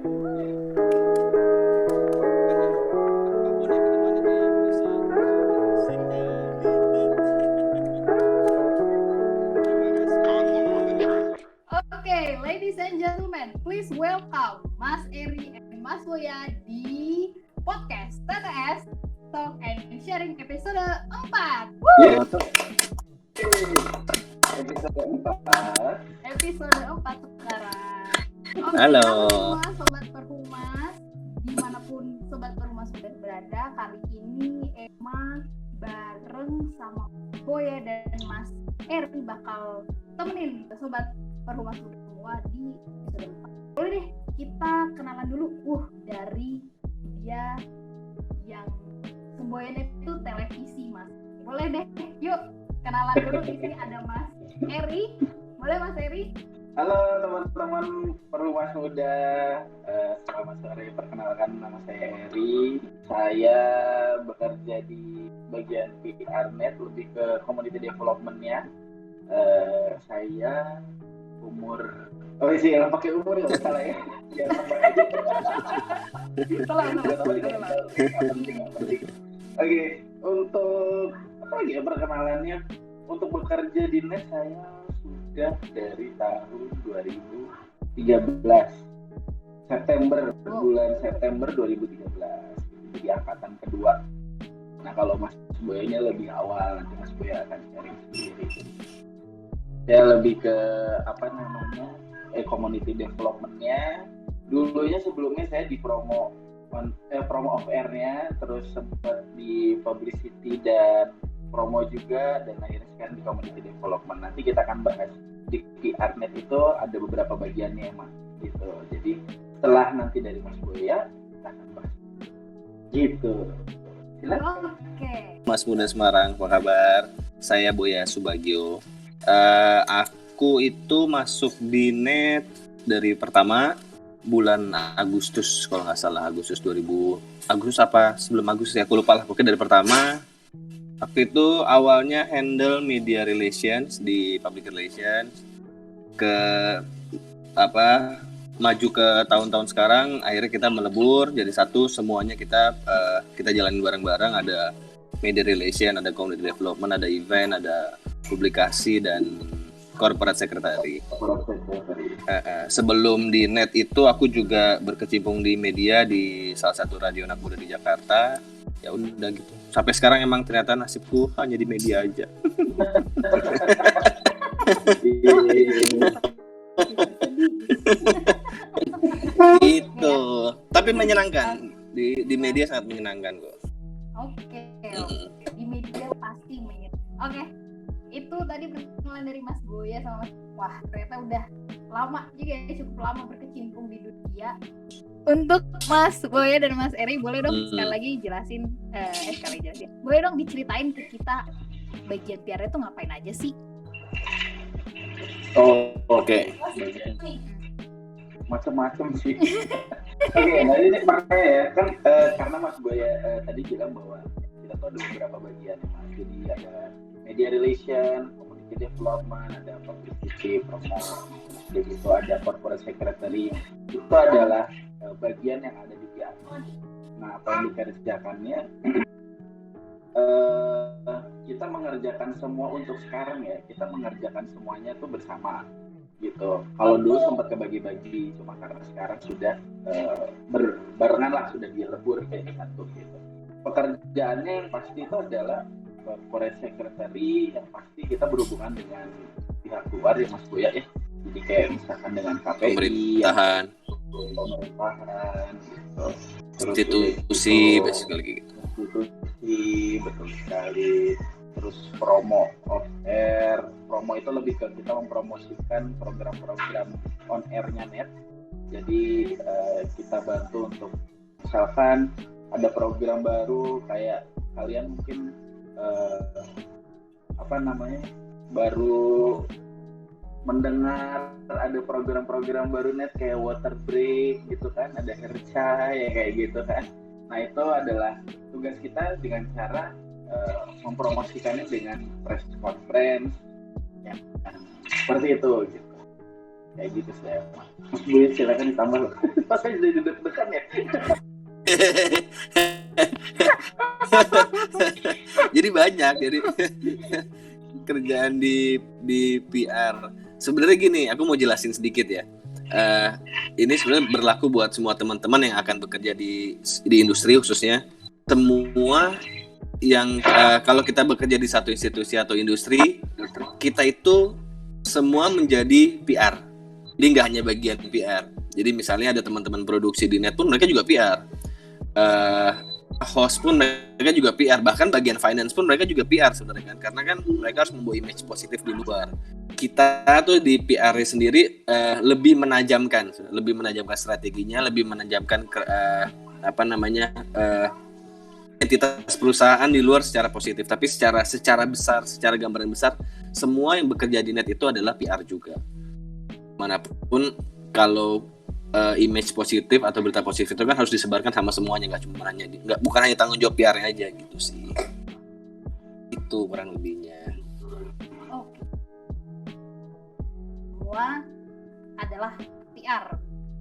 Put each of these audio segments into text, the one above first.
Okay, ladies and gentlemen, please welcome Mas Eri and Mas Boya di podcast TTS Talk and Sharing episode 4. Yes. Episode 4 sekarang. Okay, Halo semua Sobat Perhumas, dimanapun Sobat Perhumas sudah berada, kali ini Emma bareng sama Boya dan Mas Eri bakal temenin Sobat Perhumas semua di episode 4. Boleh deh kita kenalan dulu dari dia yang semboyannya itu televisi, Mas. Boleh deh, yuk kenalan dulu. Di sini ada Mas Eri. Boleh Mas Eri? Halo teman-teman Perhumas Muda, selamat sore. Perkenalkan, nama saya Eri. Saya bekerja di bagian PRNet, lebih ke community development-nya. Saya umur, yang pakai umur ya salah ya. Salah. Oke, untuk apa lagi ya perkenalannya? Untuk bekerja di net saya sudah dari tahun 2013 bulan September 2013 di angkatan kedua. Nah kalau Mas Boyanya lebih awal, nanti Mas Boya akan sharing sendiri. Saya lebih ke community development-nya. Dulunya sebelumnya saya di promo off air-nya, terus sempat di publicity dan promo juga, dan akhirnya sekarang di community development. Nanti kita akan bahas di PRNet itu ada beberapa bagiannya Mas, gitu. Jadi setelah nanti dari Mas Boya kita akan bahas gitu. Silakan. Oke. Mas Muda Semarang, apa kabar? Saya Boya Subagio. Aku itu masuk di net dari pertama bulan Agustus, kalau nggak salah Agustus apa sebelum Agustus ya, aku lupa lah. Pokoknya dari pertama. Waktu itu awalnya handle media relations di public relations, maju ke tahun-tahun sekarang. Akhirnya kita melebur jadi satu, semuanya kita jalanin bareng-bareng. Ada media relation, ada community development, ada event, ada publikasi, dan corporate secretary. Sebelum di net itu aku juga berkecimpung di media di salah satu radio anak muda di Jakarta. Ya udah gitu. Sampai sekarang emang ternyata nasibku hanya di media aja. Gitu. Tapi menyenangkan. Di media sangat menyenangkan kok. Oke. Di media pasti menyenangkan. Oke. Itu tadi perkenalan dari Mas Boya sama Mas. Wah, ternyata udah lama juga ya, cukup lama berkecimpung di dunia. Untuk Mas Boya dan Mas Eri, boleh dong sekali lagi jelasin, boleh dong diceritain ke kita bagian PR itu ngapain aja sih? Oke. Macam-macam sih. Oke, nah ini makanya ya kan karena Mas Boya tadi bilang bahwa kita tuh ada beberapa bagian ya Mas. Jadi ada media relation, community development, ada publicity, promo, begitu ada corporate secretary. Itu adalah bagian yang ada di PR. Nah, apa yang dikerjakannya? Kita mengerjakan semua untuk sekarang ya. Kita mengerjakan semuanya tuh bersama, gitu. Kalau dulu sempat kebagi-bagi, cuma karena sekarang sudah berbarengan lah, sudah dilebur kayak satu gitu. Pekerjaannya yang pasti itu adalah corporate secretary, yang pasti kita berhubungan dengan pihak luar ya Mas Boya ya. Jadi kayak misalkan dengan KPI, pemerintahan gitu. Institusi, basically gitu. Institusi, betul sekali. Terus promo off air. Promo itu lebih ke kita mempromosikan program-program on air-nya net. Jadi kita bantu untuk misalkan ada program baru, kayak kalian mungkin baru mendengar ada program-program baru net kayak water break gitu kan, ada herca ya kayak gitu kan. Nah itu adalah tugas kita dengan cara mempromosikannya dengan press conference ya, seperti itu gitu. Kayak gitu saya. Mas Boy silakan ditambah loh. Pas saya jadi deg-degan ya. Jadi banyak, jadi kerjaan di PR. Sebenarnya gini, aku mau jelasin sedikit ya. Ini sebenarnya berlaku buat semua teman-teman yang akan bekerja di industri khususnya. Semua yang kalau kita bekerja di satu institusi atau industri, kita itu semua menjadi PR. Jadi nggak hanya bagian PR. Jadi misalnya ada teman-teman produksi di net pun mereka juga PR. Host pun mereka juga PR. Bahkan bagian finance pun mereka juga PR sebenarnya kan. Karena kan mereka harus membawa image positif di luar. Kita tuh di PR sendiri lebih menajamkan strateginya, lebih menajamkan entitas perusahaan di luar secara positif. Tapi secara besar, secara gambaran besar, semua yang bekerja di net itu adalah PR juga. Manapun kalau image positif atau berita positif itu kan harus disebarkan sama semuanya, bukan hanya tanggung jawab PR-nya aja gitu sih. Itu kurang lebihnya. Oke. Semua adalah PR,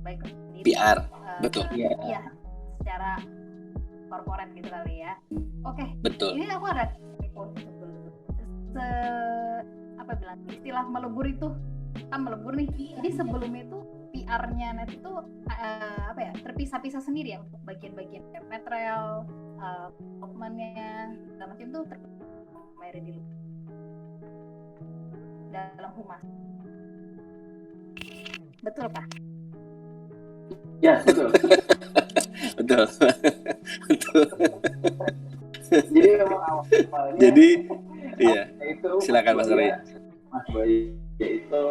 baik sendiri. PR, betul. Iya, secara korporat gitu kali ya. Oke. Betul. Ini aku ada istilah melebur itu kan melebur nih. Jadi sebelumnya itu PR-nya net itu terpisah-pisah sendiri ya untuk bagian-bagian material, dokumennya, dan macam itu terpisah di dalam humas. Betul Pak? Ya betul. Betul. Jadi memang awalnya. Jadi iya. Itu silakan Mas Roy. Mas Boy itu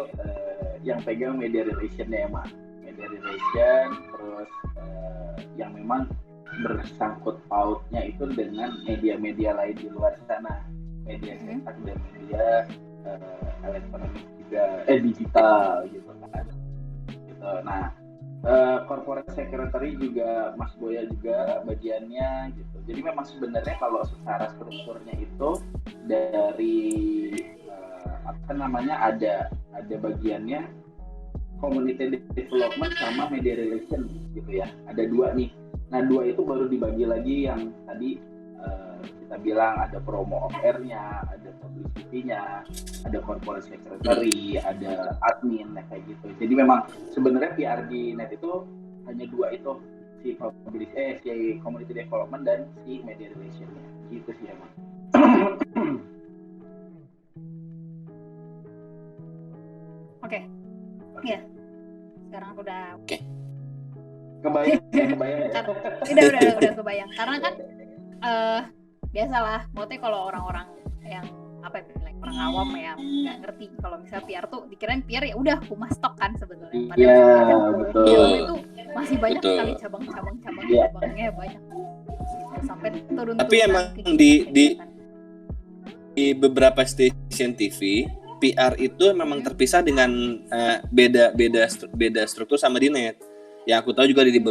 yang pegang media relation-nya ya Mas. Media relation terus yang memang bersangkut pautnya itu dengan media-media lain di luar sana. Media cetak dan media elektronik juga digital gitu kan. Gitu. Nah, corporate secretary juga Mas Boya juga bagiannya gitu. Jadi memang sebenarnya kalau secara strukturnya itu dari ada bagiannya community development sama media relation gitu ya. Ada dua nih. Nah, dua itu baru dibagi lagi yang tadi kita bilang ada promo OKR-nya, ada publicity-nya, ada corporate secretary, ada admin kayak gitu. Jadi memang sebenarnya PR di net itu hanya dua itu, si community development dan si media relation-nya. Gitu sih emang. Oke. Iya. Sekarang aku udah kebayang ya. Udah kebayang. Karena kan biasalah, maksudnya kalau orang-orang yang orang awam ya nggak ngerti kalau misalnya PR tuh dikirain PR ya udah humas stok kan sebetulnya. Padahal betul. Itu masih banyak sekali cabangnya banyak. Sampai turun. Tapi emang di beberapa stasiun TV PR itu memang terpisah dengan beda struktur sama di net. Yang aku tahu juga di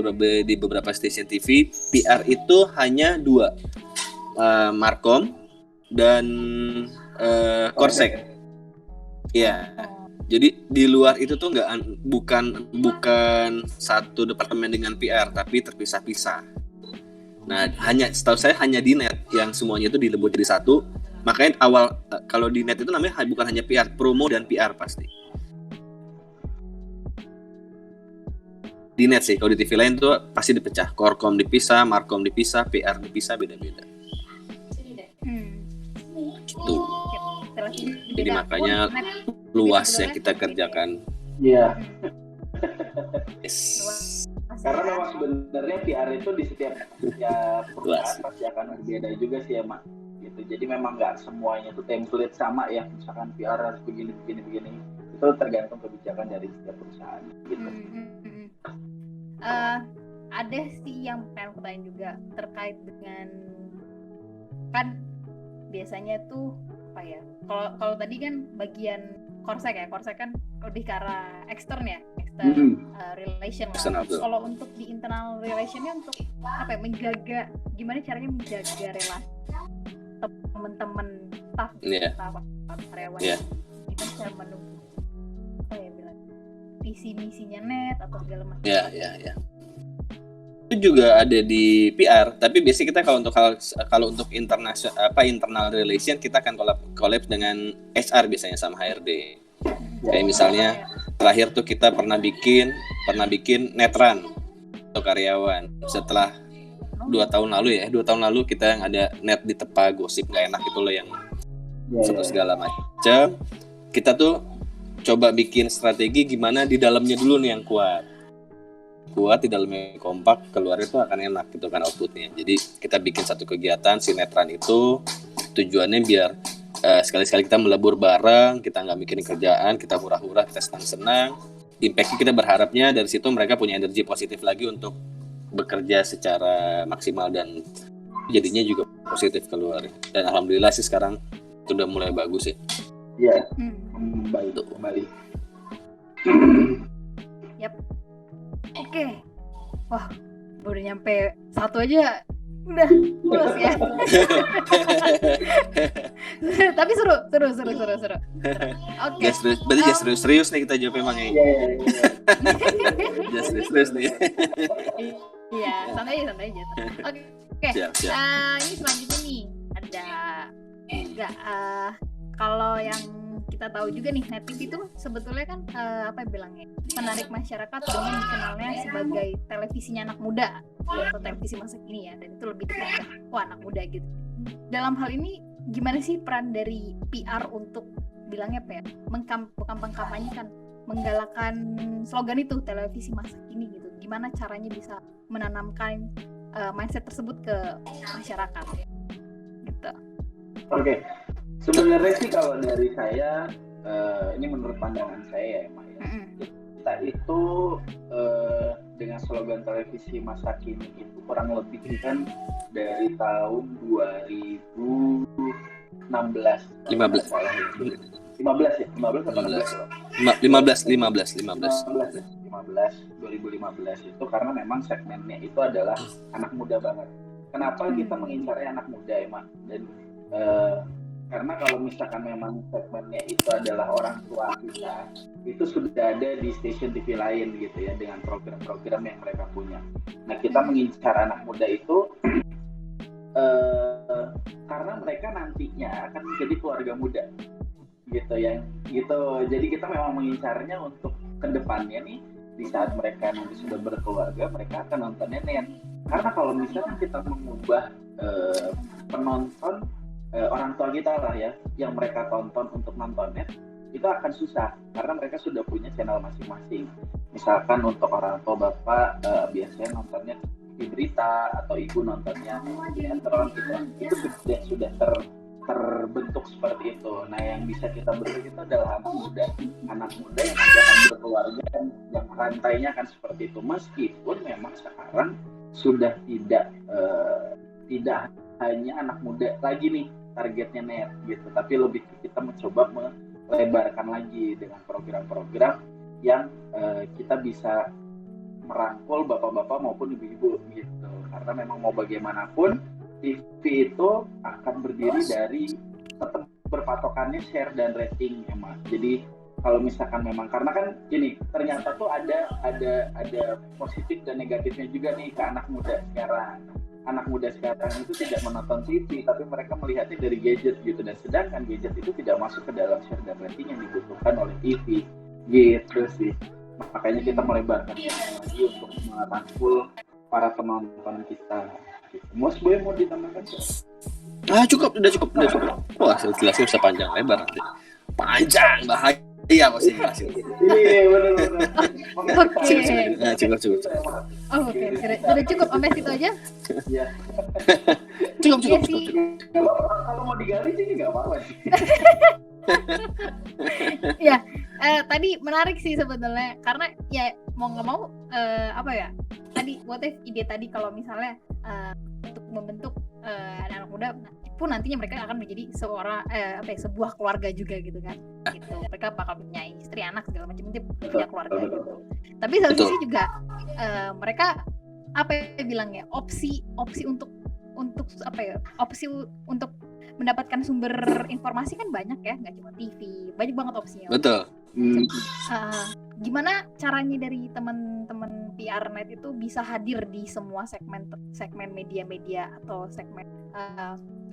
beberapa stasiun TV PR itu hanya dua, Markom dan Korsek. Ya. Jadi di luar itu tuh bukan satu departemen dengan PR, tapi terpisah-pisah. Nah, setahu saya hanya di net yang semuanya itu dilebur jadi satu. Makanya kalau di net itu namanya bukan hanya PR, promo dan PR pasti. Di net sih, kalau di TV lain tuh pasti dipecah. Korkom dipisah, Markom dipisah, PR dipisah, beda-beda. Gitu. Jadi makanya luas yang kita kerjakan. Iya. Yes. Karena memang sebenarnya PR itu di setiap perusahaan pasti akan berbeda juga sih ya, Mak. Gitu. Jadi memang nggak semuanya itu template sama ya, misalkan PR harus begini. Itu tergantung kebijakan dari setiap perusahaan. Gitu. Ada sih yang pengen aku tanya juga terkait dengan kan biasanya tuh kalau tadi kan bagian Korsek kan lebih ke arah ekstern relation lah. Kalau untuk di internal relationnya untuk menjaga gimana caranya menjaga relasi teman-teman staff karyawan kita bisa menunggu visi misinya net atau segala macam. Ya. Itu juga ada di PR, tapi biasanya kita kalau untuk internal relation kita akan collab dengan HR biasanya sama HRD. Kayak misalnya terakhir tuh kita pernah bikin netran untuk karyawan. Setelah 2 tahun lalu kita yang ada net di tepa gosip nggak enak itu loh yang segala macam. Kita tuh coba bikin strategi gimana di dalamnya dulu nih yang kuat di dalamnya kompak, keluar itu akan enak gitu kan outputnya. Jadi kita bikin satu kegiatan sinetron itu tujuannya biar sekali-sekali kita melebur bareng, kita nggak mikirin kerjaan, kita hura-hura, kita senang-senang. Impactnya kita berharapnya dari situ mereka punya energi positif lagi untuk bekerja secara maksimal dan jadinya juga positif keluar. Dan alhamdulillah sih sekarang itu udah mulai bagus ya. Iya, baik kembali. Yap. Oke. Wah, baru nyampe 1 aja udah puas ya. Tapi seru. Oke. Berarti just serius nih kita jawab emang ya. Iya. Just serius nih. Iya, santai aja. Oke. Siap. Ini selanjutnya nih ada kalau yang kita tahu juga nih, Net TV itu sebetulnya kan menarik masyarakat dengan dikenalnya sebagai televisinya anak muda atau televisi masa kini ya, dan itu lebih dekat ke anak muda gitu. Dalam hal ini gimana sih peran dari PR untuk bilangnya mengkampanyekan, menggalakkan slogan itu televisi masa kini gitu? Gimana caranya bisa menanamkan mindset tersebut ke masyarakat gitu? Oke. Sebenarnya sih kalau dari saya, ini menurut pandangan saya ya, Mak ya. Kita itu dengan slogan televisi masa kini itu kurang lebih kan dari tahun 2016. 15 ya? 15 itu karena memang segmennya itu adalah anak muda banget. Kenapa kita mengincarnya anak muda ya, Mak? Dan karena kalau misalkan memang segmennya itu adalah orang tua kita, itu sudah ada di stasiun TV lain gitu ya, dengan program-program yang mereka punya. Nah, kita mengincar anak muda itu karena mereka nantinya akan menjadi keluarga muda gitu ya. Gitu. Jadi kita memang mengincarnya untuk kedepannya nih, di saat mereka nanti sudah berkeluarga, mereka akan nontonnya net. Karena kalau misalkan kita mengubah penonton orang tua kita lah ya, yang mereka tonton untuk nontonnya, itu akan susah karena mereka sudah punya channel masing-masing. Misalkan untuk orang tua bapak biasanya nontonnya di berita, atau ibu nontonnya di sinetron gitu. Itu sudah terbentuk seperti itu. Nah, yang bisa kita beri itu adalah anak muda yang nanti akan berkeluarga, dan yang rantainya akan seperti itu. Meskipun memang sekarang sudah tidak hanya anak muda lagi nih targetnya net gitu, tapi lebih kita mencoba melebarkan lagi dengan program-program yang kita bisa merangkul bapak-bapak maupun ibu-ibu gitu. Karena memang mau bagaimanapun TV itu akan berdiri dari tetap berpatokannya share dan rating ya, Mas. Jadi kalau misalkan memang, karena kan gini, ternyata tuh ada positif dan negatifnya juga nih ke anak muda sekarang. Anak muda sekarang itu tidak menonton TV, tapi mereka melihatnya dari gadget gitu, dan sedangkan gadget itu tidak masuk ke dalam share dan rating yang dibutuhkan oleh TV gitu sih. Makanya kita melebarkan lagi untuk merangkul para penonton kita. Mas Boy mau ditambahkan? Cukup. Wah, jelasnya bisa panjang lebar nanti. Panjang, bahaya pasti jelasin. Iya, benar. Oke. Cukup. Oke, sudah cukup sampai situ aja. Iya. Cukup. Kalau mau digali sih nggak apa-apa sih. Ya, tadi menarik sih sebetulnya, karena ya mau nggak mau tadi what if ide tadi kalau misalnya untuk membentuk anak muda pun nantinya mereka akan menjadi sebuah keluarga juga gitu kan, gitu. Mereka bakal punya istri, anak, segala macam, itu punya keluarga gitu. Tapi satu sisi juga mereka bilangnya opsi untuk mendapatkan sumber informasi kan banyak ya, nggak cuma TV, banyak banget opsinya. Betul. gimana caranya dari teman-teman PRNet itu bisa hadir di semua segmen media-media atau segmen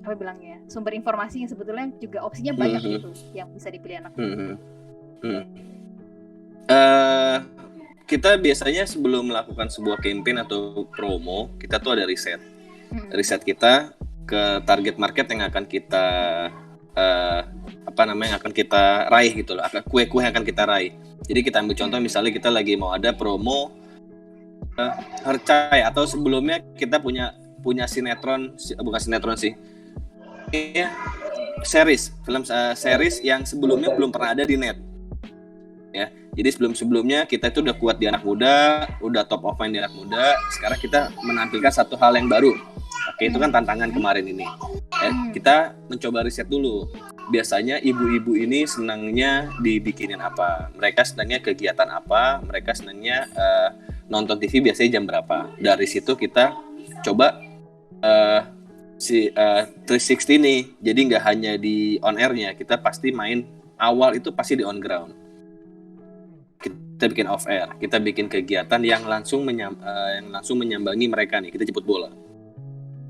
apa bilangnya sumber informasi yang sebetulnya juga opsinya banyak gitu yang bisa dipilih anak. Kita biasanya sebelum melakukan sebuah campaign atau promo, kita tuh ada riset. Riset kita ke target market yang akan kita akan kita raih gitu loh, kue-kue yang akan kita raih. Jadi kita ambil contoh misalnya kita lagi mau ada promo Hercai atau sebelumnya kita punya sinetron, bukan sinetron sih. Iya, film series yang sebelumnya belum pernah ada di net. Ya, jadi sebelumnya kita itu udah kuat di anak muda, udah top of mind di anak muda. Sekarang kita menampilkan satu hal yang baru. Oke, itu kan tantangan kemarin ini. Kita mencoba riset dulu. Biasanya ibu-ibu ini senangnya dibikinin apa? Mereka senangnya kegiatan apa? Mereka senangnya nonton TV biasanya jam berapa? Dari situ kita coba 360 nih. Jadi nggak hanya di on air-nya, kita pasti main awal itu pasti di on ground. Kita bikin off air, kita bikin kegiatan yang langsung menyambangi mereka nih. Kita jemput bola.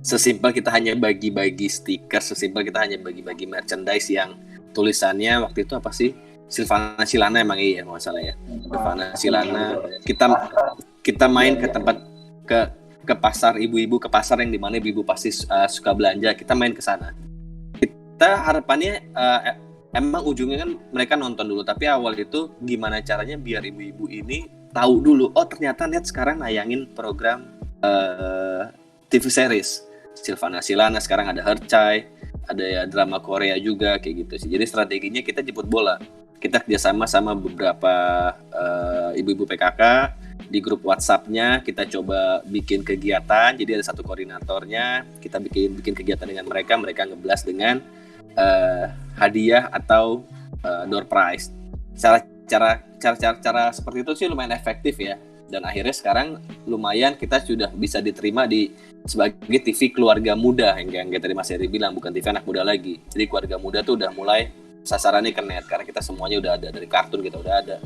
Sesimpel kita hanya bagi-bagi stiker, sesimpel kita hanya bagi-bagi merchandise yang tulisannya waktu itu apa sih? Silvana Silana emang iya nggak salah ya. Silvana Silana. Kita main ke tempat ke pasar ibu-ibu, ke pasar yang dimana ibu-ibu pasti suka belanja. Kita main ke sana. Kita harapannya emang ujungnya kan mereka nonton dulu, tapi awal itu gimana caranya biar ibu-ibu ini tahu dulu, oh ternyata net sekarang nayangin program TV series Silvana Silana, sekarang ada Hercai, ada ya drama Korea juga kayak gitu sih. Jadi strateginya kita jemput bola, kita kerjasama sama beberapa ibu-ibu PKK di grup WhatsApp-nya, kita coba bikin kegiatan. Jadi ada satu koordinatornya, kita bikin kegiatan dengan mereka ngeblas dengan hadiah atau door prize. Cara seperti itu sih lumayan efektif ya. Dan akhirnya sekarang lumayan kita sudah bisa diterima sebagai TV keluarga muda yang tadi Mas Heri bilang, bukan TV anak muda lagi. Jadi keluarga muda tuh udah mulai sasarannya ke net karena kita semuanya udah ada, dari kartun kita udah ada.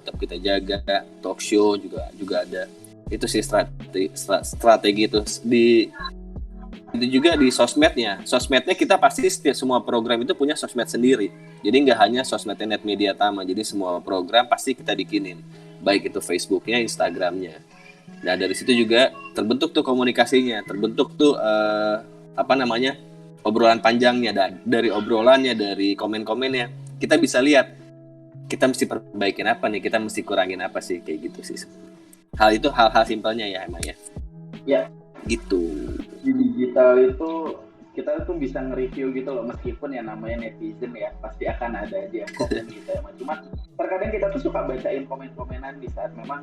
Tetap kita jaga, talk show juga ada. Itu sih strategi itu itu juga di sosmednya kita pasti setiap semua program itu punya sosmed sendiri, jadi nggak hanya sosmednya Net Media Tama, jadi semua program pasti kita bikinin, baik itu Facebooknya, Instagramnya. Nah dari situ juga terbentuk tuh komunikasinya, terbentuk tuh obrolan panjangnya, dari obrolannya, dari komen-komennya kita bisa lihat kita mesti perbaikin apa nih, kita mesti kurangin apa sih, kayak gitu sih. Hal simpelnya ya emang ya. Ya. Gitu. Di digital itu kita tuh bisa nge-review gitu loh, meskipun yang namanya netizen ya pasti akan ada aja yang komen gitu ya. Cuma terkadang kita tuh suka bacain komen-komenan di saat memang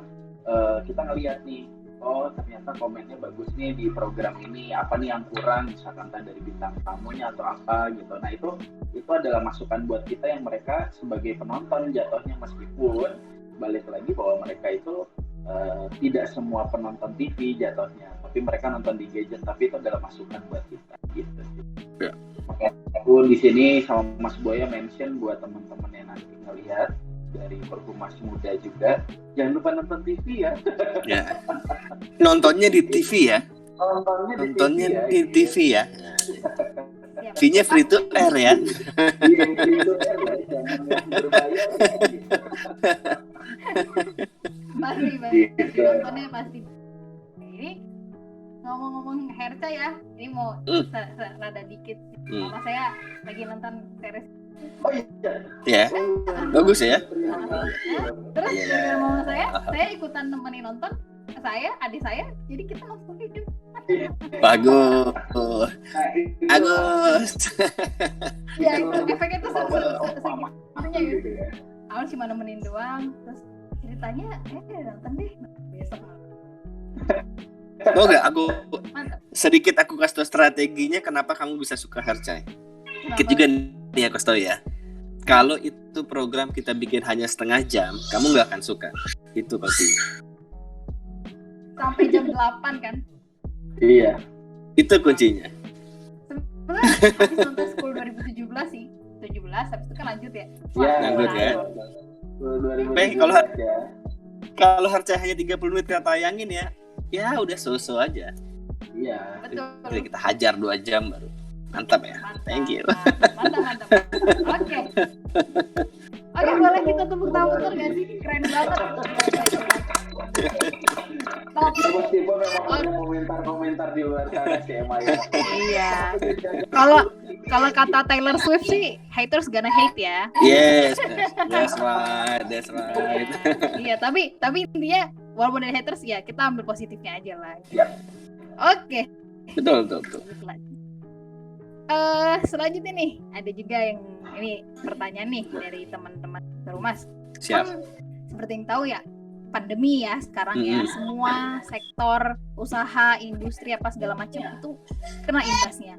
kita ngelihat nih, oh ternyata komennya bagus nih di program ini, apa nih yang kurang, misalkan dari bintang tamunya atau apa gitu. Nah itu adalah masukan buat kita yang mereka sebagai penonton jatuhnya, meskipun balik lagi bahwa mereka itu tidak semua penonton TV jatuhnya, tapi mereka nonton di gadget, tapi itu adalah masukan buat kita gitu. Ya. Makanya aku di sini sama Mas Boya mention buat teman-teman yang nanti ngelihat dari Perhumas Muda juga, jangan lupa nonton TV ya. Ya. Nontonnya di TV ya. Nontonnya di TV ya. TV-nya free to air ya. Iya, free to air ya, jangan berbayar. Pasti nontonnya pasti. Ini ngomong-ngomong Herca ya, ini mau rada dikit. Mama saya lagi nonton series. Oh iya. Ya. Bagus ya. Terus mama saya ikutan nemenin nonton. Adik saya, jadi kita langsung hidup. Bagus. Ya itu efeknya tuh segitunya gitu. Awal cuma nemenin doang, terus ceritanya nonton deh besok. Tau gak, sedikit aku kasih tau strateginya kenapa kamu bisa suka Hercai. Sedikit juga nih aku kasih tau ya. Kalau itu program kita bikin hanya setengah jam, kamu gak akan suka. Itu pasti. Sampai jam 8 kan? Iya. Itu kuncinya. Sebenarnya habis nonton School 2017 sih. 17, habis itu kan lanjut ya. Iya, lanjut ya. Kalau harga hanya 30 menit kita tayangin ya udah so-so aja. Iya. Jadi kita hajar 2 jam baru. Mantap ya. Thank you. Mantap. Oke, boleh kita tepuk tangan nggak sih? Keren banget. Meskipun memang ada komentar-komentar di luar sana sih emang ya. Iya. Kalau kata Taylor Swift sih, haters gonna hate ya. Yes, that's right. Iya, tapi intinya walaupun ada haters ya kita ambil positifnya aja lah. Ya. Oke. Betul. Selanjutnya nih ada juga yang ini pertanyaan nih dari teman-teman Perumas. Siap. Kan, seperti yang tahu ya, pandemi ya sekarang ya, semua sektor usaha, industri apa segala macam itu kena imbasnya.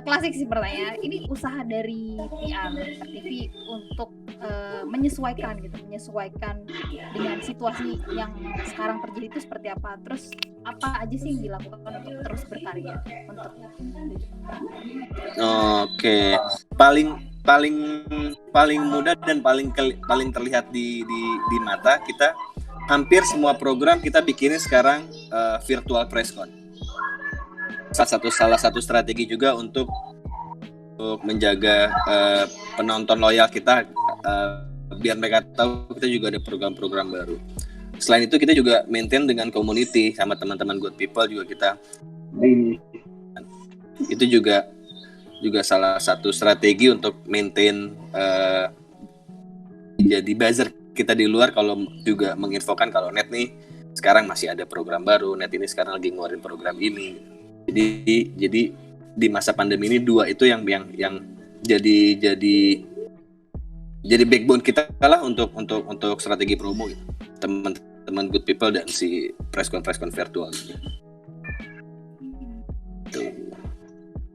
Klasik sih pertanyaan. Ini usaha dari PR TV untuk menyesuaikan dengan situasi yang sekarang terjadi itu seperti apa. Terus apa aja sih yang dilakukan untuk terus berkarya untuk Oke. Paling mudah dan paling terlihat di mata kita, hampir semua program kita bikinin sekarang virtual presscon. Salah satu strategi juga untuk menjaga penonton loyal kita, biar mereka tahu kita juga ada program-program baru. Selain itu kita juga maintain dengan community sama teman-teman Good People juga kita. Itu juga salah satu strategi untuk maintain jadi buzzer kita di luar, kalau juga menginfokan kalau net nih sekarang masih ada program baru, net ini sekarang lagi ngeluarin program ini. Jadi di masa pandemi ini 2 itu yang jadi backbone kita lah untuk strategi promo gitu. Teman-teman Good People dan si presscon virtual gitu.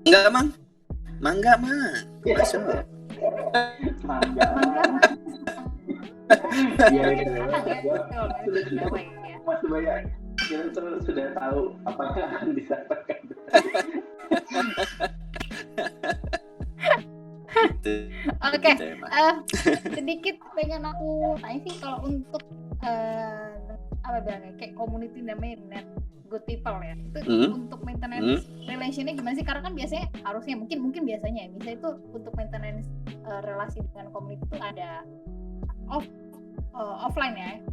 Enggak, Mang. Mangga. Masuk. Mangga. Iya. Mas Bayan, kita sudah tahu apa yang akan disampaikan. Oke, sedikit pengen aku tanya sih kalau untuk apa bilangnya kayak community namanya Net Good People ya, itu untuk maintenance relationnya gimana sih? Karena kan biasanya harusnya mungkin biasanya bisa itu untuk maintenance relasi dengan community itu ada offline ya,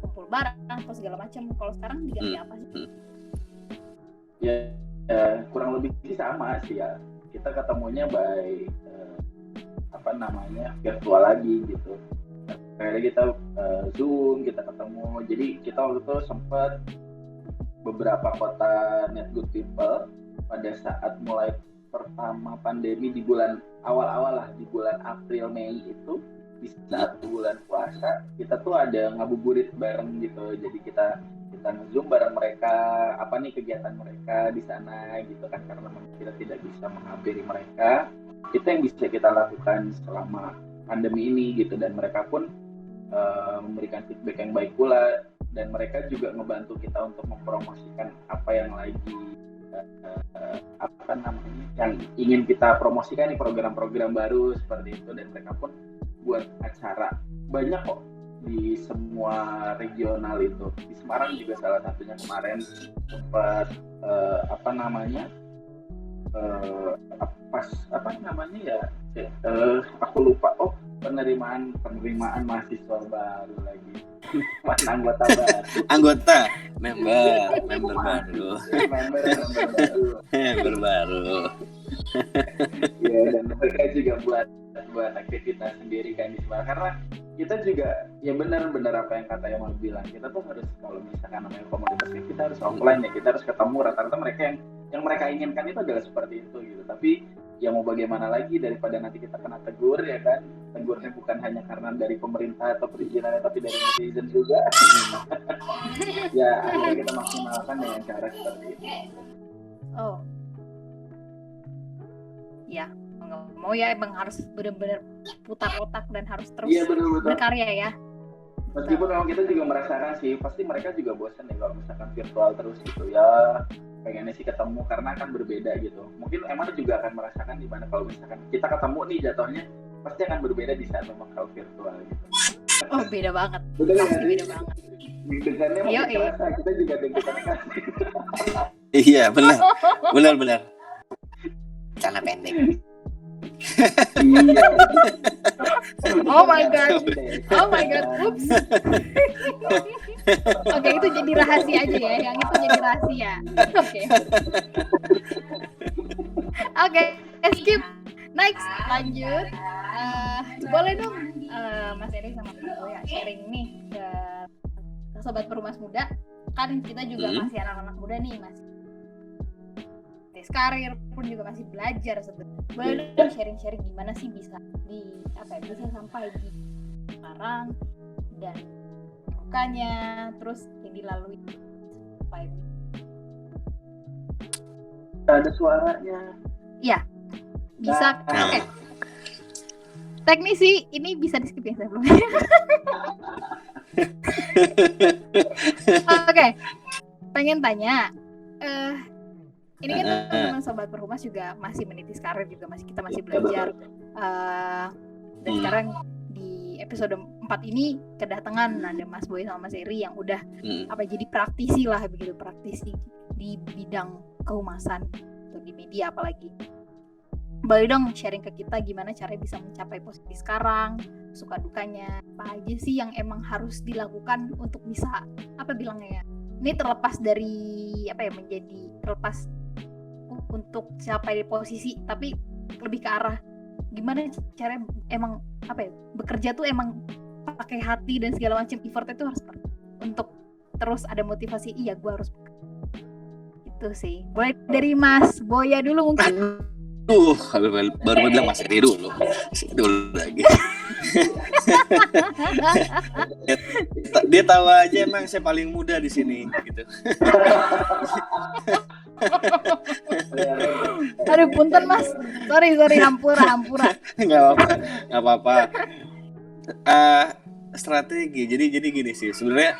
kumpul bareng atau segala macam. Kalau sekarang diganti apa sih? Ya, kurang lebih sih sama sih ya. Kita ketemunya by virtual lagi gitu. Kayak kita Zoom, kita ketemu. Jadi kita waktu itu sempat beberapa kota Net Good People pada saat mulai pertama pandemi di bulan awal-awal lah, di bulan April Mei itu, di saat bulan puasa kita tuh ada ngabuburit bareng gitu. Jadi kita nge-Zoom bareng mereka, apa nih kegiatan mereka di sana gitu kan, karena kita tidak bisa menghampiri mereka. Itu yang bisa kita lakukan selama pandemi ini gitu, dan mereka pun memberikan feedback yang baik pula, dan mereka juga ngebantu kita untuk mempromosikan apa yang lagi yang ingin kita promosikan nih, program-program baru seperti itu. Dan mereka pun buat acara banyak kok di semua regional itu. Di Semarang juga salah satunya kemarin sempat aku lupa, penerimaan mahasiswa baru lagi. Member baru. Ya, dan mereka juga buat aktivitas sendiri kan di Semarang, karena kita juga ya benar apa yang kata Yamal bilang, kita tuh harus, kalau misalkan namanya komunitas kita harus offline ya, kita harus ketemu. Rata-rata mereka yang mereka inginkan itu adalah seperti itu gitu. Tapi ya mau bagaimana lagi, daripada nanti kita kena tegur ya kan, tegurnya bukan hanya karena dari pemerintah atau perizinannya, tapi dari netizen juga. Ya akhirnya kita maksimalkan dengan cara seperti itu. Ya, nggak mau ya, emang harus benar-benar putar otak dan harus terus berkarya ya. Meskipun memang kita juga merasakan sih, pasti mereka juga bosan ya kalau misalkan virtual terus gitu ya. pengennya sih ketemu karena akan berbeda gitu. Mungkin Emma juga akan merasakan di mana kalau misalkan kita ketemu nih jatuhnya pasti akan berbeda di saat memang kalau virtual gitu. Oh beda banget. Betul ya? Pasti beda banget. Deg-degannya makin kerasa, kita juga deg-degan kan. Iya benar. Celana pendek. Iya. Oh my god. Oops. Oke, itu jadi rahasia aja ya. Yang itu jadi rahasia. Oke, skip. Next, lanjut. Boleh dong Mas Eri sama Mas Boya sharing nih ke sobat Perumas Muda. Kan kita juga masih anak-anak muda nih, masih karir pun juga masih belajar sebenarnya. Boleh dong sharing-sharing gimana sih bisa bisa sampai di sekarang dan dukanya, terus yang dilalui sampai ada suaranya. Iya. Bisa. Oke. Teknisi ini bisa di skip ya sebelumnya. Oke. Pengen tanya ini kan teman-teman sobat Perhumas juga masih menitis karir juga kita masih belajar dan sekarang di episode 4 ini kedatangan ada Mas Boy sama Mas Eri yang udah jadi praktisi di bidang kehumasan atau di media apalagi. Boleh dong sharing ke kita gimana caranya bisa mencapai posisi sekarang, suka dukanya, apa aja sih yang emang harus dilakukan untuk bisa ini terlepas dari menjadi terlepas untuk capai posisi, tapi lebih ke arah gimana caranya emang bekerja tuh emang pakai hati dan segala macam effortnya tuh harus untuk terus ada motivasi. Iya, gue harus itu sih. Boleh dari Mas Boya dulu mungkin. Baru bilang Mas Eri dulu lagi. Dia tahu aja emang saya paling muda di sini gitu. Aduh punten Mas, sorry hampura. Nggak apa-apa. Strategi. Jadi gini sih sebenarnya.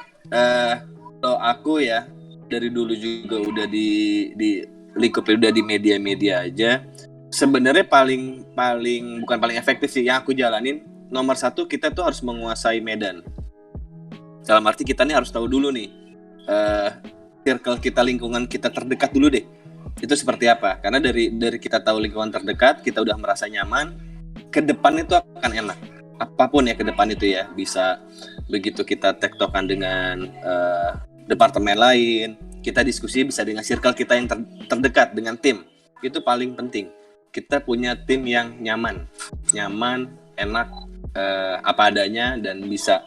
Kalau aku ya dari dulu juga udah di lingkup udah di media aja. Sebenarnya paling bukan paling efektif sih yang aku jalanin. Nomor 1 kita tuh harus menguasai medan. Dalam arti kita nih harus tahu dulu nih circle kita, lingkungan kita terdekat dulu deh. Itu seperti apa? Karena dari kita tahu lingkungan terdekat, kita udah merasa nyaman, ke depan itu akan enak. Apapun ya ke depan itu ya, bisa begitu kita tektokan dengan departemen lain, kita diskusi bisa dengan circle kita yang terdekat dengan tim. Itu paling penting. Kita punya tim yang nyaman, enak, apa adanya dan bisa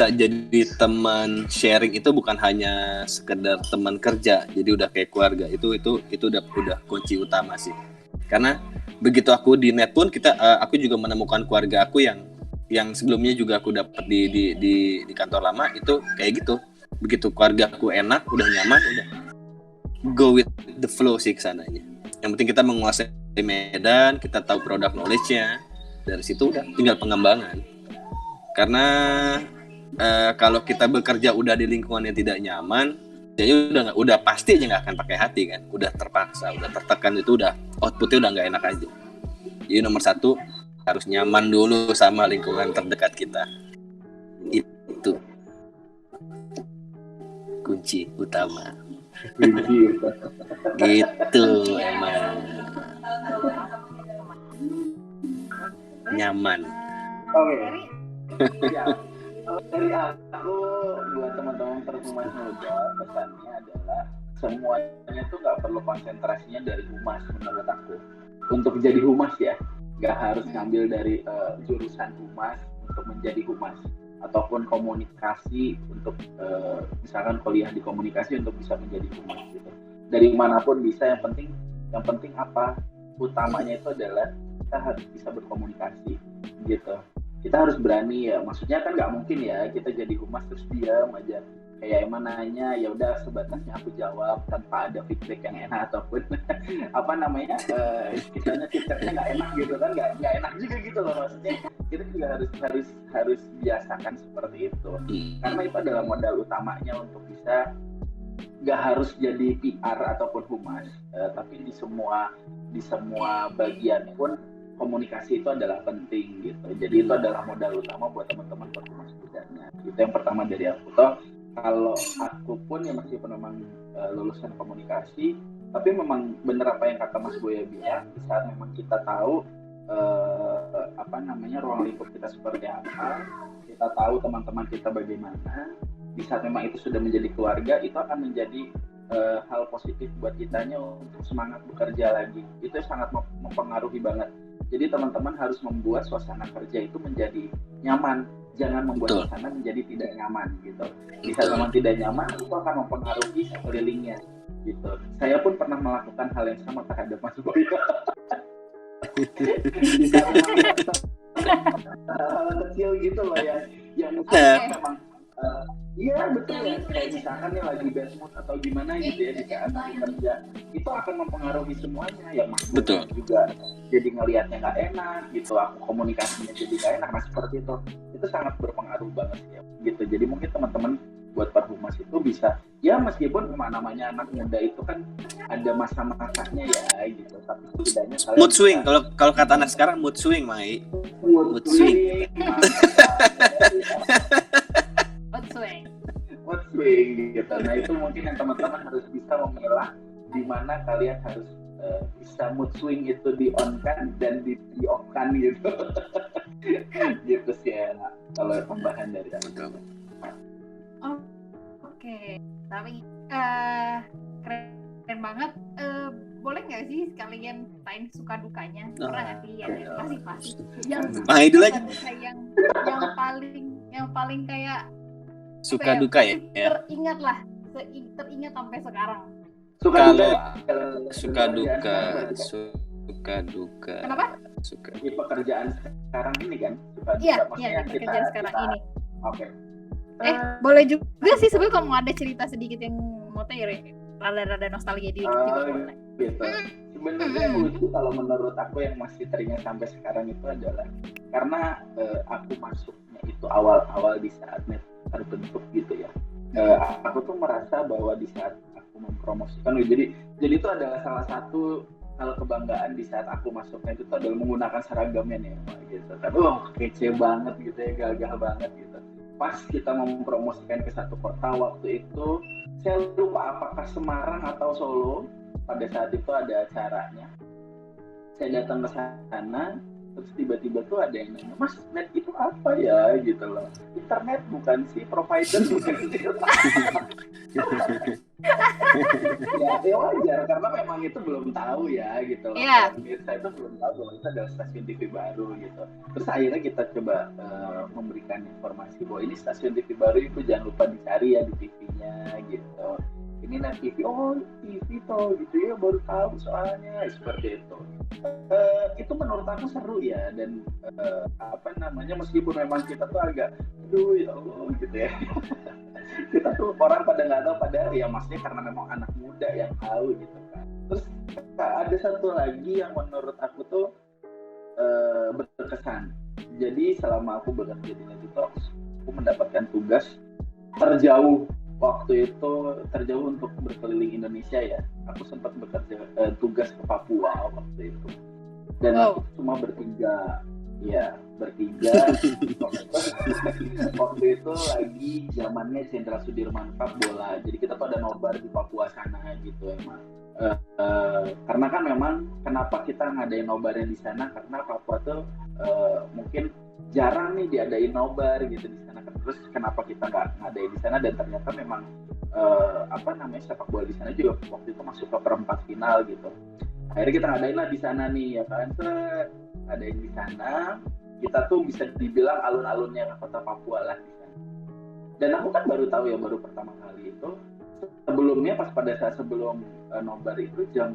jadi teman sharing. Itu bukan hanya sekedar teman kerja, jadi udah kayak keluarga. Itu udah kunci utama sih. Karena begitu aku di net pun aku juga menemukan keluarga aku yang sebelumnya juga aku dapat di kantor lama itu kayak gitu. Begitu keluarga aku enak, udah nyaman, udah go with the flow sih kesananya. Yang penting kita menguasai medan, kita tahu produk knowledge-nya, dari situ udah tinggal pengembangan. Karena kalau kita bekerja udah di lingkungan yang tidak nyaman, jadi udah pasti aja nggak akan pakai hati kan, udah terpaksa, udah tertekan, itu udah outputnya udah nggak enak aja. Jadi nomor 1 harus nyaman dulu sama lingkungan terdekat kita. Itu kunci utama. Gitu emang. Nyaman. Oke. Ya. Dari aku buat teman-teman Perhumas Muda, pesannya adalah semuanya tuh nggak perlu konsentrasinya dari humas menurut aku. Untuk jadi humas ya, nggak harus ngambil dari jurusan humas untuk menjadi humas, ataupun komunikasi untuk misalkan kuliah di komunikasi untuk bisa menjadi humas gitu. Dari manapun bisa, yang penting apa? Utamanya itu adalah kita harus bisa berkomunikasi gitu. Kita harus berani ya, maksudnya kan nggak mungkin ya kita jadi humas terus diam aja, kayak emang nanya ya udah sebatasnya aku jawab tanpa ada feedback yang enak ataupun kitanya feedbacknya nggak enak gitu kan, nggak enak juga gitu loh. Maksudnya kita juga harus biasakan seperti itu, karena itu adalah modal utamanya untuk bisa nggak harus jadi PR ataupun humas, tapi di semua bagian pun komunikasi itu adalah penting gitu. Jadi itu adalah modal utama buat teman-teman perhumas bidangnya. Itu yang pertama dari aku. Toh kalau aku pun ya meskipun memang lulusan komunikasi, tapi memang benar apa yang kata Mas Boya bilang, di saat memang kita tahu ruang lingkup kita seperti apa, kita tahu teman-teman kita bagaimana, di saat memang itu sudah menjadi keluarga, itu akan menjadi hal positif buat kitanya untuk semangat bekerja lagi. Itu sangat mempengaruhi banget. Jadi teman-teman harus membuat suasana kerja itu menjadi nyaman, jangan membuat suasana menjadi tidak nyaman gitu. Di saat memang tidak nyaman, itu akan mempengaruhi sekelilingnya gitu. Saya pun pernah melakukan hal yang sama terhadap Mas Boya. Di saat hal kecil gitu loh yang memang iya betul ya, kayak misalkan nih lagi bad mood atau gimana gitu ya di saat lagi kerja, itu akan mempengaruhi semuanya ya Mas. Betul. Juga jadi ngelihatnya nggak enak gitu, aku komunikasinya jadi nggak enak, nah seperti itu sangat berpengaruh banget ya gitu. Jadi mungkin teman-teman buat perhumas itu bisa ya, meskipun namanya anak muda itu kan ada masa-masanya ya gitu, tapi setidaknya mood swing, kalau kata anak sekarang mood swing, Mai. Mood swing. Mood swing gitu. Nah itu mungkin yang teman-teman harus bisa memilah di mana kalian harus bisa mood swing itu di on kan dan di off kan gitu. Gitu sih ya kalau tambahan dari aku. Oke. Tapi keren banget. Boleh nggak sih sekalian tain suka dukanya? Pernah nggak sih? Pasti. Itu lagi. Yang paling kayak suka duka ya. Teringat sampai sekarang. Suka duka. Kenapa? Di pekerjaan sekarang ini kan. Iya, di pekerjaan sekarang ini. Oke. Boleh juga sih sebenarnya kalau mau ada cerita sedikit yang mau rada nostalgia dikit juga boleh. Gitu. Sebenarnya yang lucu kalau menurut aku yang masih teringat sampai sekarang itu adalah karena aku masuknya itu awal-awal di saat net terbentuk gitu ya. Aku tuh merasa bahwa di saat aku mempromosikan, jadi itu adalah salah satu hal kebanggaan di saat aku masuknya itu adalah menggunakan seragamnya nih gitu. Kece banget gitu ya, gagah banget gitu. Pas kita mempromosikan ke satu kota waktu itu, saya lupa apakah Semarang atau Solo, pada saat itu ada acaranya. Saya datang ke sana, terus tiba-tiba tuh ada yang nanya, Mas, net itu apa ya gitu loh. Internet bukan sih, provider bukan sih. Ya wajar karena memang itu belum tahu ya gitu loh. Yeah. Saya itu belum tahu bahwa itu adalah stasiun TV baru gitu. Terus akhirnya kita coba memberikan informasi bahwa ini stasiun TV baru, itu jangan lupa dicari ya di TV-nya gitu. Ini Net TV, TV toh gitu ya, baru tahu soalnya seperti itu. Itu menurut aku seru ya, dan meskipun memang kita tuh agak ya Allah gitu ya. Kita tuh orang pada nggak tahu, padahal ya maksudnya karena memang anak muda yang tahu gitu kan. Terus ada satu lagi yang menurut aku tuh berkesan. Jadi selama aku bekerja di Net itu aku mendapatkan tugas terjauh untuk berkeliling Indonesia ya. Aku sempat bekerja tugas ke Papua waktu itu. Dan aku cuma bertiga. Waktu itu lagi zamannya Jenderal Sudirman Cup bola. Jadi kita tuh ada nobar di Papua sana gitu emang. Karena kan memang kenapa kita ngadain nobarnya di sana, karena Papua tuh mungkin jarang nih diadain nobar gitu di sana. Terus kenapa kita nggak ngadain di sana, dan ternyata memang sepak bola di sana juga waktu itu masuk ke perempat final gitu. Akhirnya kita ngadain lah di sana nih ya kan, ngadain di sana. Kita tuh bisa dibilang alun-alunnya kota Papua lah di sana. Dan aku kan baru tahu ya, baru pertama kali itu. Sebelumnya pada saat sebelum nobar itu jam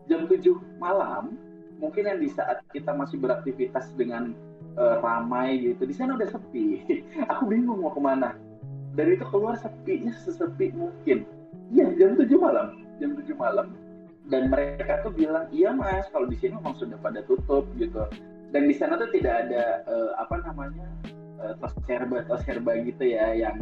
7 malam, mungkin yang di saat kita masih beraktivitas dengan ramai gitu, di sana udah sepi. Aku bingung mau kemana. Dan itu keluar sepinya sesepi mungkin. Iya, jam 7 malam. Dan mereka tuh bilang, iya Mas, kalau di sini memang sudah pada tutup gitu. Dan di sana tuh tidak ada tos herba gitu ya, yang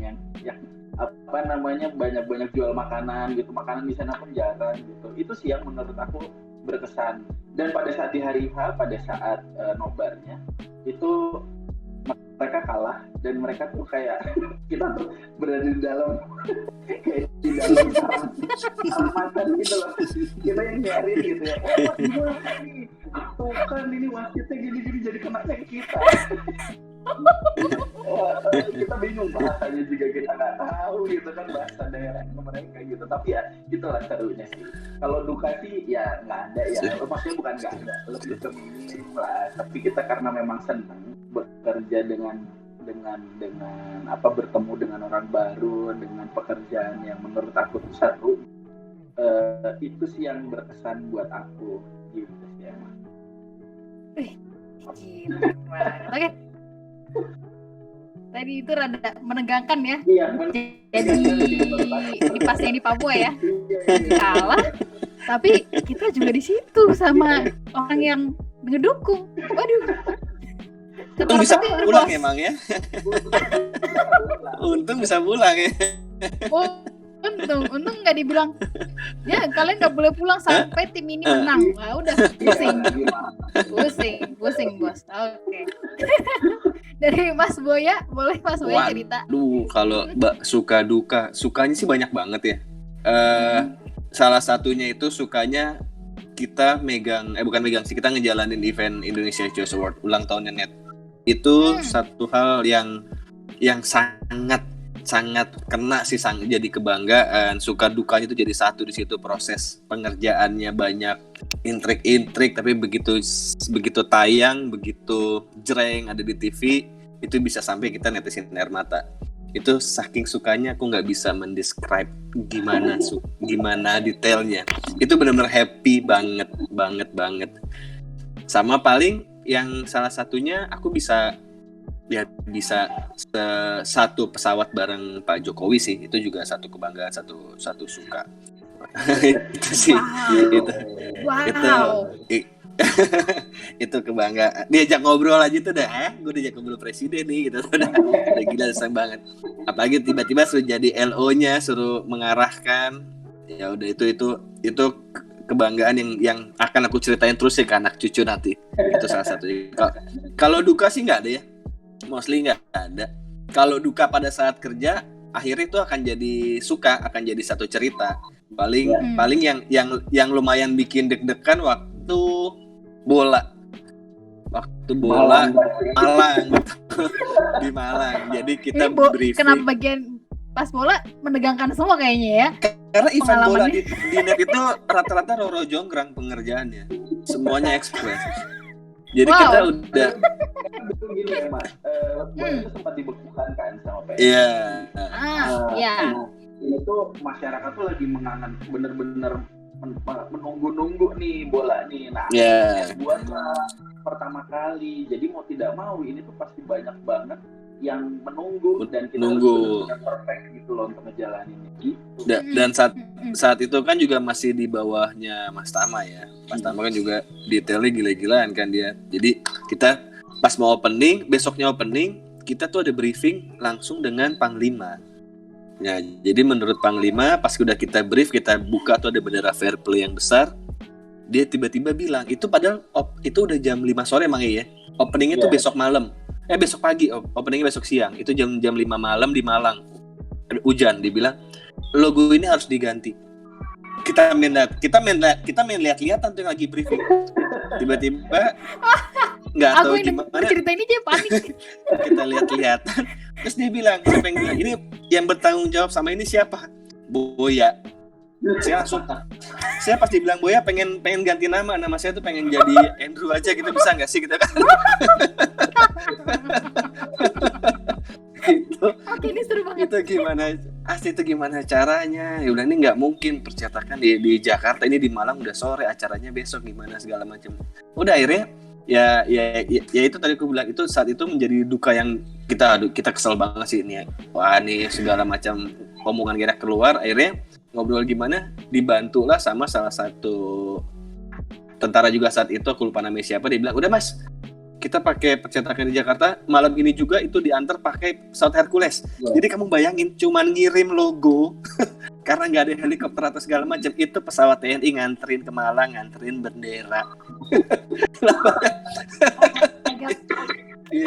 apa namanya banyak jual makanan gitu, makanan di sana pun jarang gitu. Itu sih yang menurut aku berkesan. Dan pada saat di hari H, pada saat nobarnya itu mereka kalah, dan mereka tuh kayak kita tuh berada di dalam kayak di dalam sarang gitu loh, kita yang nyari gitu ya, gimana nih tuh kan ini wasitnya gini jadi kenanya kita. Kita bingung bahasanya juga, kita nggak tahu gitu kan bahasa daerahnya mereka gitu. Tapi ya itulah serunya sih. Kalau duka sih ya nggak ada ya, maksudnya bukan nggak ada, lebih ke minim lah. Tapi kita karena memang senang bekerja dengan apa, bertemu dengan orang baru, dengan pekerjaan yang menurut aku tuh seru, itu sih yang berkesan buat aku gitu sih emang. Oke. Tadi itu rada menegangkan ya. Iya, Jadi pas yang di Papua ya kalah, tapi kita juga di situ sama orang yang ngedukung. Waduh. Untung bisa pulang emang ya. Untung bisa pulang ya. Untung nggak dibilang ya kalian nggak boleh pulang sampai tim ini menang. Wah, udah pusing bos. Oke. Dari Mas Boya, boleh Mas Boya cerita? Kalau suka duka, sukanya sih banyak banget ya. Salah satunya itu sukanya kita kita ngejalanin event Indonesia Choice Award ulang tahunnya NET. Itu satu hal yang sangat kena sih, jadi kebanggaan. Suka dukanya itu jadi satu di situ, proses pengerjaannya banyak intrik-intrik, tapi begitu tayang, begitu jreng ada di TV, itu bisa sampai kita netesin air mata. Itu saking sukanya aku nggak bisa mendescribe gimana detailnya. Itu benar-benar happy banget. Sama paling yang salah satunya aku bisa satu pesawat bareng Pak Jokowi sih, itu juga satu kebanggaan, satu suka. Itu sih. Wow. Itu kebanggaan. Diajak ngobrol aja tuh dah, gue diajak ngobrol presiden nih gitu. Udah gila, senang banget. Apalagi tiba-tiba suruh jadi LO-nya, suruh mengarahkan. Ya udah itu kebanggaan yang akan aku ceritain terus ya ke anak cucu nanti. Itu salah satu. Kalau duka sih nggak ada ya, mostly nggak ada. Kalau duka pada saat kerja, akhirnya itu akan jadi satu cerita. Paling yang lumayan bikin deg-degan waktu bola Malang di Malang. Jadi kita briefing. Kenapa bagian pas bola menegangkan semua kayaknya ya? Karena event bola di net itu rata-rata Roro Jonggrang pengerjaannya, semuanya ekspres. Jadi kita udah betul gini ya Mas, itu sempat dibekukan kan sama PS. Iya. Ini tuh masyarakat tuh lagi mengangan, bener-bener menunggu nih bola nih. Nah, buatlah pertama kali. Jadi mau tidak mau ini tuh pasti banyak banget yang menunggu, dan kita harus perfect gitu loh untuk ngejalanin gitu. Dan saat itu kan juga masih di bawahnya Mas Tama ya. Mas Tama kan juga detailnya gila-gilaan kan dia. Jadi kita pas mau besoknya opening, kita tuh ada briefing langsung dengan Panglima. Ya, jadi menurut Panglima pas udah kita brief, kita buka tuh ada bendera fair play yang besar. Dia tiba-tiba bilang, itu padahal itu udah jam 5 sore emang ya. Openingnya tuh besok pagi, openingnya besok siang. Itu jam 5 malam di Malang. Hujan, dibilang logo ini harus diganti. Kita main lihat-lihatan tuh lagi briefing. Tiba-tiba nggak tahu gimana. Cerita ini dia panik. Kita lihat-lihatan. Terus dia bilang, siapa yang bilang? Ini yang bertanggung jawab sama ini siapa? Boya. Saya pasti bilang Boya pengen ganti nama saya tuh pengen jadi Andrew aja gitu, bisa nggak sih gitu kan? Oke, ini seru banget. Itu gimana caranya? Ya udah, ini nggak mungkin percetakan di Jakarta, ini di Malang udah sore, acaranya besok gimana segala macam. Udah akhirnya ya itu tadi aku bilang, itu saat itu menjadi duka yang kita kesel banget sih ini. Wah, nih segala macam omongan kira keluar, akhirnya ngobrol gimana, dibantulah sama salah satu tentara juga saat itu, aku lupa namanya siapa. Dia bilang, udah Mas, kita pakai percetakan di Jakarta, malam ini juga itu diantar pakai pesawat Hercules. Jadi kamu bayangin cuman ngirim logo karena nggak ada helikopter atau segala macam, itu pesawat TNI nganterin ke Malang, nganterin bendera.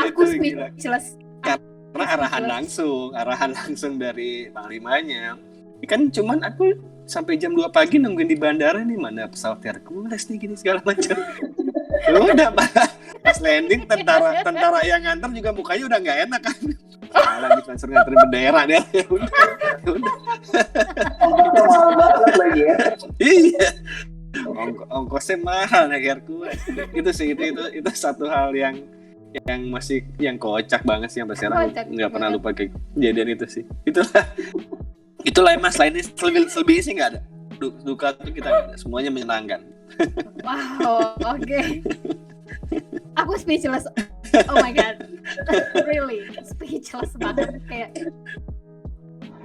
Aku speechless. Karena arahan langsung dari panglimanya. Kan cuman aku sampai jam 2 pagi nungguin di bandara nih, mana pesawat Hercules nih gini segala macam. Udah pas landing tentara yang nganter juga mukanya udah nggak enak kan. Malah ditransfer nganterin bendera deh. Udah. Itu mahal banget lagi ya. Iya. Ongkosnya mahal naik Hercules. Itu sih itu satu hal yang kocak banget sih, sampai sekarang nggak pernah lupa kejadian itu sih. Itulah Mas, lainnya selebihnya sih nggak ada. Duka tuh kita nggak ada, semuanya menyenangkan. Wow, oke. Aku speechless. Oh my god, really speechless banget. Kayak,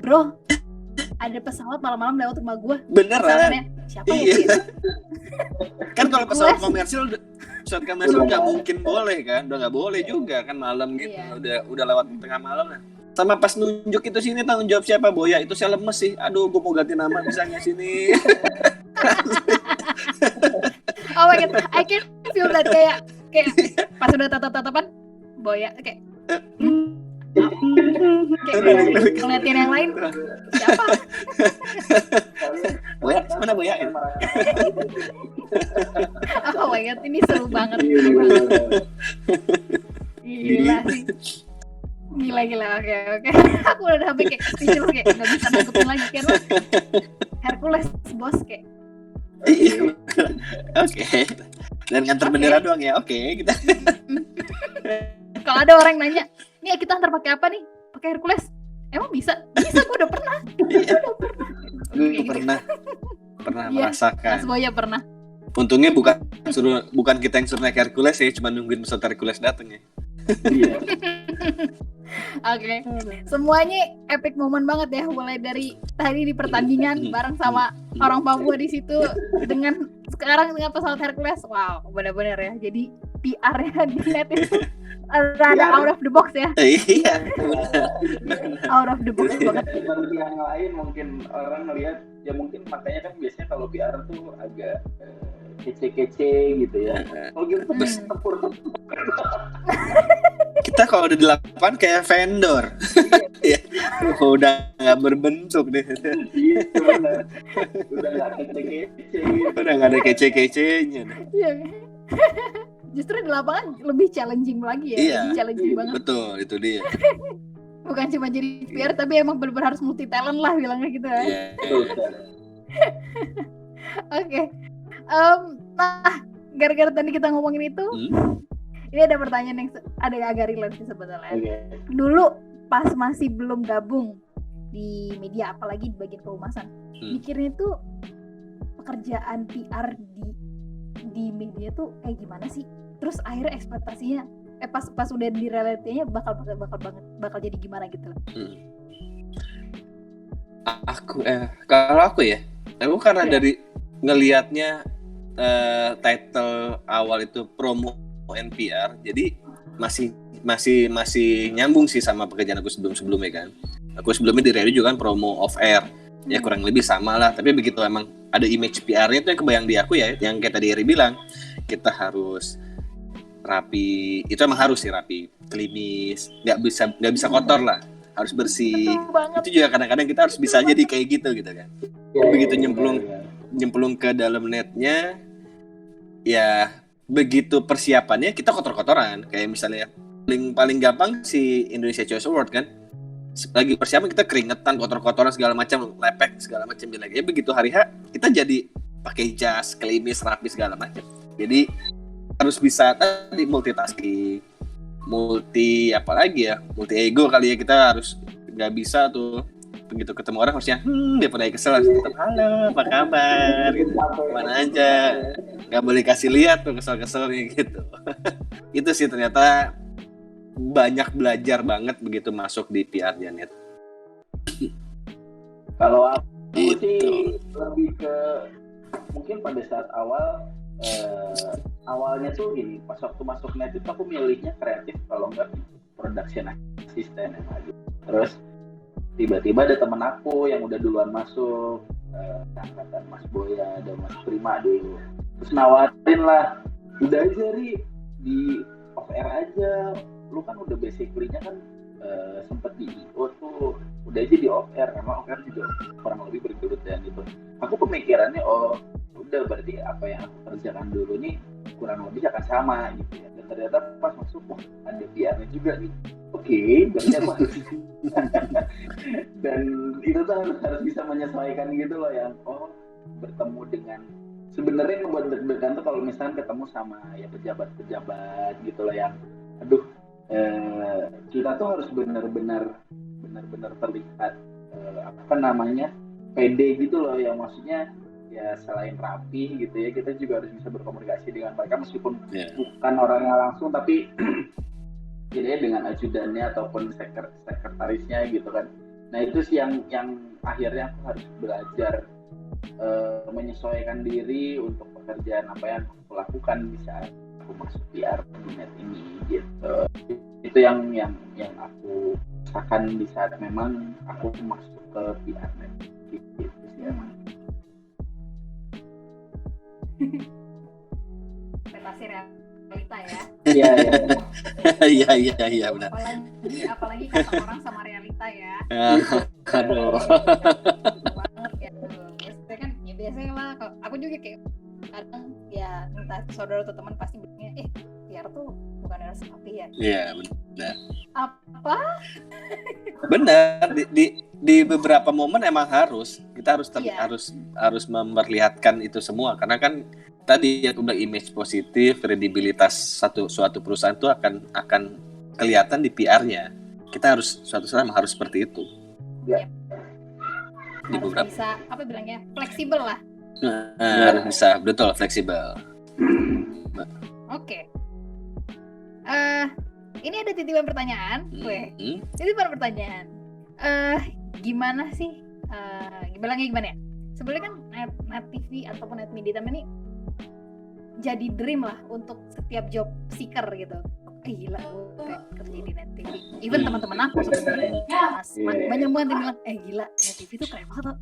bro, ada pesawat malam-malam lewat rumah gue. Beneran? Siapa ya? Kan kalau pesawat komersil nggak mungkin boleh kan, udah nggak boleh juga kan malam gitu. Udah lewat tengah malam lah. Sama pas nunjuk itu sini tanggung jawab siapa, Boya? Itu saya lemes sih. Aduh, gue mau ganti nama bisa nggak sini? Oh my god, I can feel that, kayak pas udah tatap-tatapan Boya kayak ngeliatin yang lain, siapa? Boya, mana Boya? Oh my god, ini seru banget. Gila sih. Gila, oke. Aku udah sampai kayak speechless, kayak nggak bisa nangkepin lagi kan. Hercules, bos, kayak. Oke. Dan nganter bendera doang ya, oke. Kita. Kalau ada orang nanya, nih kita antar pakai apa nih? Pakai Hercules? Emang bisa? Bisa, gue udah pernah. Gue pernah merasakan. Mas Boya pernah. Untungnya bukan kita yang suruh naik Hercules ya, cuma nungguin pesawat Hercules datang ya. Oke. Semuanya epic moment banget ya, mulai dari tadi di pertandingan bareng sama orang Papua di situ, sekarang dengan pesawat Hercules. Wow, benar-benar ya. Jadi PR-nya di net itu ada out of the box ya. Iya. Out of the box banget. Seperti yang lain mungkin orang ngelihat ya, mungkin makanya kan biasanya kalau PR tuh agak kece-kece gitu ya. Kalau gitu tempur. Kita kalau udah di lapangan kayak vendor. Ya, udah nggak berbentuk deh. Iya benar. Udah nggak kece-kece. Udah nggak ada kece-kecenya. Iya. Justru di lapangan lebih challenging lagi ya. Iya. Lebih challenging banget. Betul, itu dia. Bukan cuma jadi PR, tapi emang benar-benar harus multi talent lah bilangnya gitu ya. Oke. Nah, gara-gara tadi kita ngomongin itu, ini ada pertanyaan yang ada agak relate sih sebenarnya. Dulu pas masih belum gabung di media, apalagi di bagian kehumasan, mikirnya tuh pekerjaan PR di media tuh kayak gimana sih? Terus akhirnya ekspektasinya pas udah di realitinya bakal jadi gimana gitu. Kalau aku karena dari ngelihatnya title awal itu promo NPR, jadi masih nyambung sih sama pekerjaan aku sebelumnya kan. Aku sebelumnya di radio juga kan promo off air, ya kurang lebih sama lah. Tapi begitu emang ada image PR-nya itu yang kebayang di aku ya, yang kayak tadi Eri bilang, kita harus rapi, itu emang harus sih rapi, klimis, nggak bisa kotor lah, harus bersih. Itu juga kadang-kadang kita harus bisa jadi kayak gitu kan. Begitu nyemplung ke dalam netnya, ya begitu persiapannya kita kotor-kotoran. Kayak misalnya paling gampang si Indonesia Choice Award kan, lagi persiapan kita keringetan, kotor-kotoran segala macam, lepek segala macam jelek. Ya begitu hari H kita jadi pakai jas, klimis, rapi segala macam. Jadi harus bisa tadi multitasking, multi ego kali ya. Kita harus nggak bisa tuh begitu ketemu orang harusnya dia pernah kesel, harus tetap halo apa kabar gitu, mana aja, nggak boleh kasih lihat tuh kesel-keselnya gitu. Itu sih ternyata banyak belajar banget begitu masuk di PR Janet. Kalau aku sih lebih ke mungkin pada saat awal awalnya tuh gini, pas waktu masuk net itu aku milihnya kreatif kalau nggak production assistant yang lagi. Terus tiba-tiba ada temen aku yang udah duluan masuk, angkatan Mas Boya dan Mas Prima dulu. Terus nawarin lah, udah aja Ri, di off air aja, lu kan udah basically-nya kan sempet di IO tuh, udah aja di off air, emang off air juga kurang lebih bergelut dan gitu. Aku pemikirannya, oh udah berarti apa yang aku kerjakan dulu nih kurang lebih akan sama gitu ya. Dan ternyata pas masuk, wah ada PR-nya juga nih. Oke, berarti aku harus dan itu tuh harus bisa menyesuaikan gitu loh, yang bertemu dengan sebenarnya yang buat deg-degan tuh kalau misalnya ketemu sama ya pejabat-pejabat gitu loh, yang aduh kita tuh harus benar-benar terlihat apa namanya pede gitu loh, yang maksudnya ya selain rapi gitu ya, kita juga harus bisa berkomunikasi dengan mereka meskipun bukan orangnya langsung, tapi jadi dengan ajudannya ataupun sekretarisnya gitu kan. Nah itu sih yang akhirnya aku harus belajar menyesuaikan diri untuk pekerjaan apa yang aku lakukan di saat aku masuk PR di net ini gitu. Itu yang aku rasakan di saat memang aku masuk ke PR net gitu sih emang. Fantasi realita ya. Iya benar. Apalagi kata orang sama realita ya. Aduh. Banget ya tuh. Biasanya lah, aku juga kayak kadang ya entah saudara atau teman pasti bilangnya PR tuh bukan harus rapi ya. Iya benar. Apa? Benar, di beberapa momen emang kita harus memperlihatkan itu semua, karena kan tadi yang udah image positif, kredibilitas suatu perusahaan itu akan kelihatan di PR-nya. Kita harus suatu saat harus seperti itu. Ya. Di harus beberapa bisa bilangnya fleksibel lah. Harus bisa, betul, fleksibel. Oke. Ini ada titipan pertanyaan. Titipan pertanyaan. Gimana sih? Gimana ya? Sebenarnya kan net TV ataupun net media ini jadi dream lah untuk setiap job seeker gitu. Gila, gue kayak kerja di net TV. Even teman-teman aku sebenarnya banyak banget yang bilang, gila, net TV itu keren banget.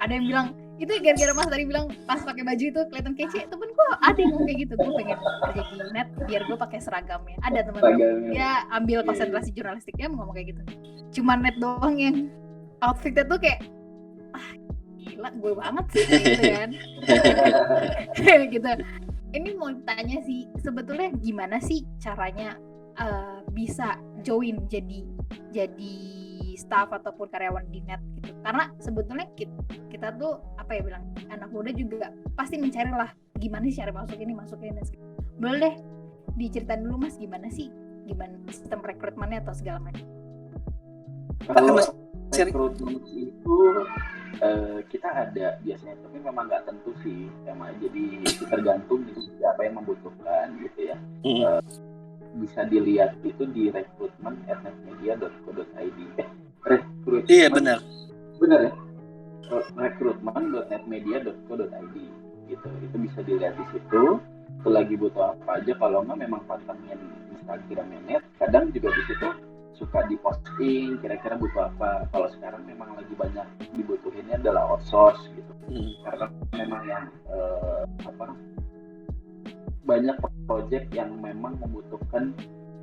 Ada yang bilang itu gara-gara Mas tadi bilang pas pakai baju itu kelihatan kece. Temen gue ada yang ngomong kayak gitu, gue pengen kerja di net biar gue pakai seragamnya. Ada teman-teman dia ambil konsentrasi jurnalistiknya ngomong kayak gitu. Cuma net doang yang outfitnya tuh kayak gila, gue banget sih gitu kan. Gitu. Ini mau tanya sih, sebetulnya gimana sih caranya bisa join jadi staff ataupun karyawan di net gitu. Karena sebetulnya kita tuh apa ya bilang, anak muda juga pasti mencari lah gimana sih cara masukin dan segala. Boleh deh diceritain dulu Mas, gimana sistem rekrutmennya atau segala macam. Kalau rekrutmen itu kita ada biasanya, tapi memang nggak tentu sih, jadi tergantung gitu siapa yang membutuhkan gitu ya. Bisa dilihat itu di rekrutmen@netmedia.co.id. Rekrutmen. Iya benar ya. Rekrutmen.netmedia.co.id gitu. Itu bisa dilihat di situ. Itu lagi butuh apa aja. Kalau nggak memang pantengin Instagramnya net. Kadang juga di situ suka diposting kira-kira butuh apa. Kalau sekarang memang lagi banyak dibutuhinnya adalah outsource gitu. Karena memang yang banyak proyek yang memang membutuhkan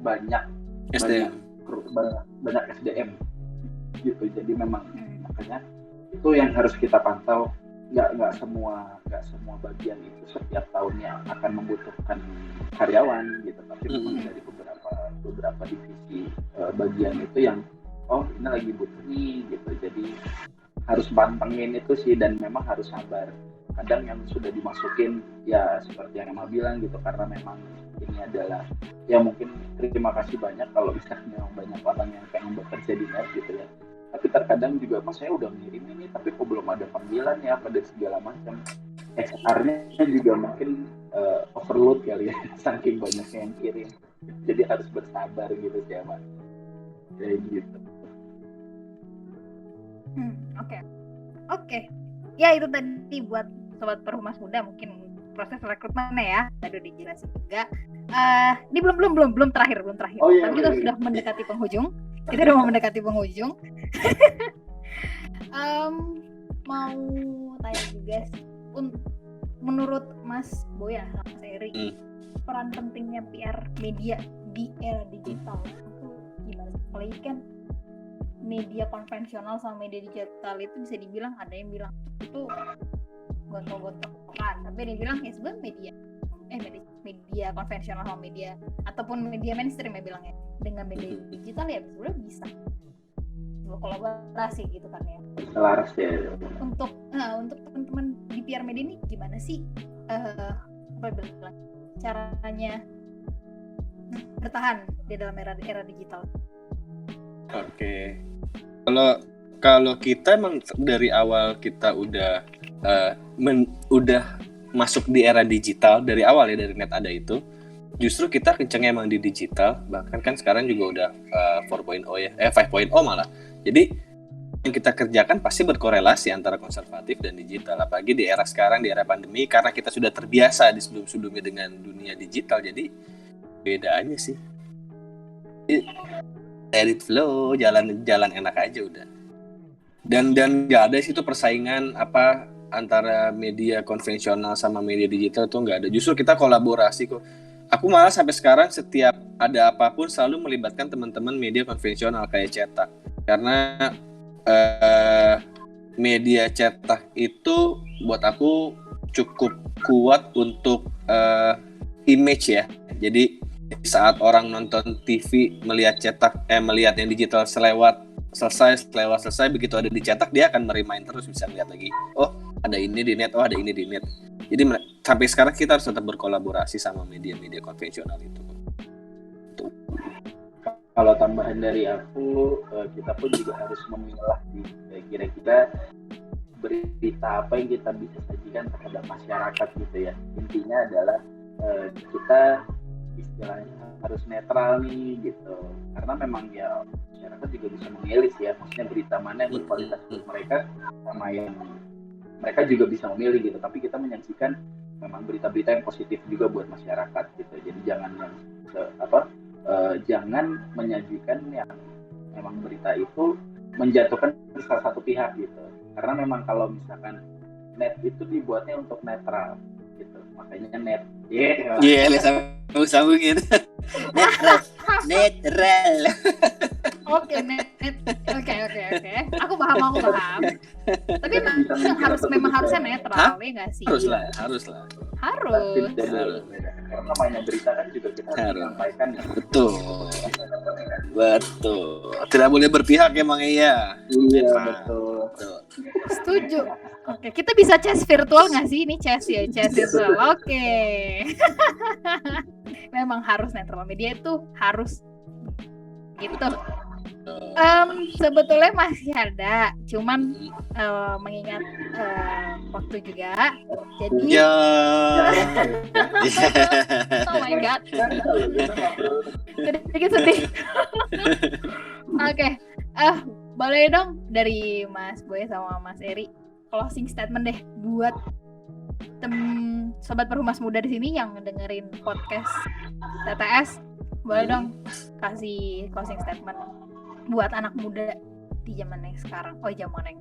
banyak SDM gitu. Jadi memang makanya itu yang harus kita pantau. Nggak semua bagian itu setiap tahunnya akan membutuhkan karyawan gitu, tapi memang dari beberapa divisi bagian itu yang ini lagi butuh nih gitu. Jadi harus pantengin itu sih, dan memang harus sabar. Kadang yang sudah dimasukin ya seperti yang Emma bilang gitu, karena memang ini adalah ya mungkin terima kasih banyak kalau misalnya banyak orang yang pengen bekerja di net gitu ya. Tapi terkadang juga Mas saya udah ngirim ini tapi kok belum ada panggilan ya, pada segala macam. HR-nya juga mungkin overload kali ya, saking banyaknya yang kirim. Jadi harus bersabar gitu sih ya Mas. Kayak gitu. Oke. Ya itu tadi buat sobat Perhumas Muda mungkin proses rekrutmennya ya. Tadi dijelasin juga. Ini belum terakhir. Oh, iya, Tapi kita iya. sudah mendekati penghujung. Kita udah mau mendekati penghujung. Mau tanya juga sih, menurut Mas Boya sama Mas Eri, peran pentingnya PR media di era digital itu gimana? Apalagi kan media konvensional sama media digital itu bisa dibilang, ada yang bilang itu gontok-gontokan, tapi ada yang bilang ya sebenarnya media konvensional sama media ataupun media mainstream ya bilangnya dengan media digital ya sebenarnya bisa kolaborasi gitu kan ya. Selaras ya. Untuk teman-teman di PR media ini gimana sih caranya bertahan di dalam era digital? Oke. Kalau kita emang dari awal kita udah masuk di era digital dari awal ya, dari net ada itu. Justru kita kencengnya emang di digital, bahkan kan sekarang juga udah 4.0 ya, 5.0 malah. Jadi yang kita kerjakan pasti berkorelasi antara konservatif dan digital, apalagi di era sekarang, di era pandemi, karena kita sudah terbiasa di sebelum-sebelumnya dengan dunia digital, jadi beda aja sih. Edit flow, jalan enak aja udah. Dan nggak ada situ persaingan apa antara media konvensional sama media digital, tuh nggak ada. Justru kita kolaborasi kok. Aku malah sampai sekarang setiap ada apapun selalu melibatkan teman-teman media konvensional kayak cetak. Karena media cetak itu buat aku cukup kuat untuk image ya. Jadi saat orang nonton TV melihat melihat yang digital selesai begitu ada dicetak dia akan merimain terus, bisa lihat lagi. Oh, ada ini di net, ada ini di net. Jadi sampai sekarang kita harus tetap berkolaborasi sama media-media konvensional itu. Kalau tambahan dari aku, kita pun juga harus memilah kira-kira berita apa yang kita bisa sajikan terhadap masyarakat gitu ya. Intinya adalah kita istilahnya harus netral nih gitu. Karena memang ya masyarakat juga bisa memilih ya, maksudnya berita mana yang berkualitas untuk mereka sama yang mereka juga bisa memilih gitu. Tapi kita menyajikan memang berita-berita yang positif juga buat masyarakat gitu. Jadi jangan jangan menyajikan yang memang berita itu menjatuhkan salah satu pihak gitu. Karena memang kalau misalkan net itu dibuatnya untuk netral gitu, makanya net. Sama gitu. Netral. Oke. Aku paham. Tapi memang harusnya netral, ya nggak sih? Harus lah. Karena namanya berita kan juga kita harus sampaikan. Betul. Tidak boleh berpihak emang iya. Iya, betul. Setuju. Oke, kita bisa chess virtual nggak sih? Ini chess virtual. Oke. Memang harus netral, media itu harus gitu. Sebetulnya masih ada, cuman mengingat waktu juga, jadi oh my god, sedikit sedih. Oke, boleh dong dari Mas Boy sama Mas Eri closing statement deh buat sobat Perhumas Muda di sini yang dengerin podcast TTS. Boleh dong kasih closing statement buat anak muda di zaman yang sekarang. Zaman yang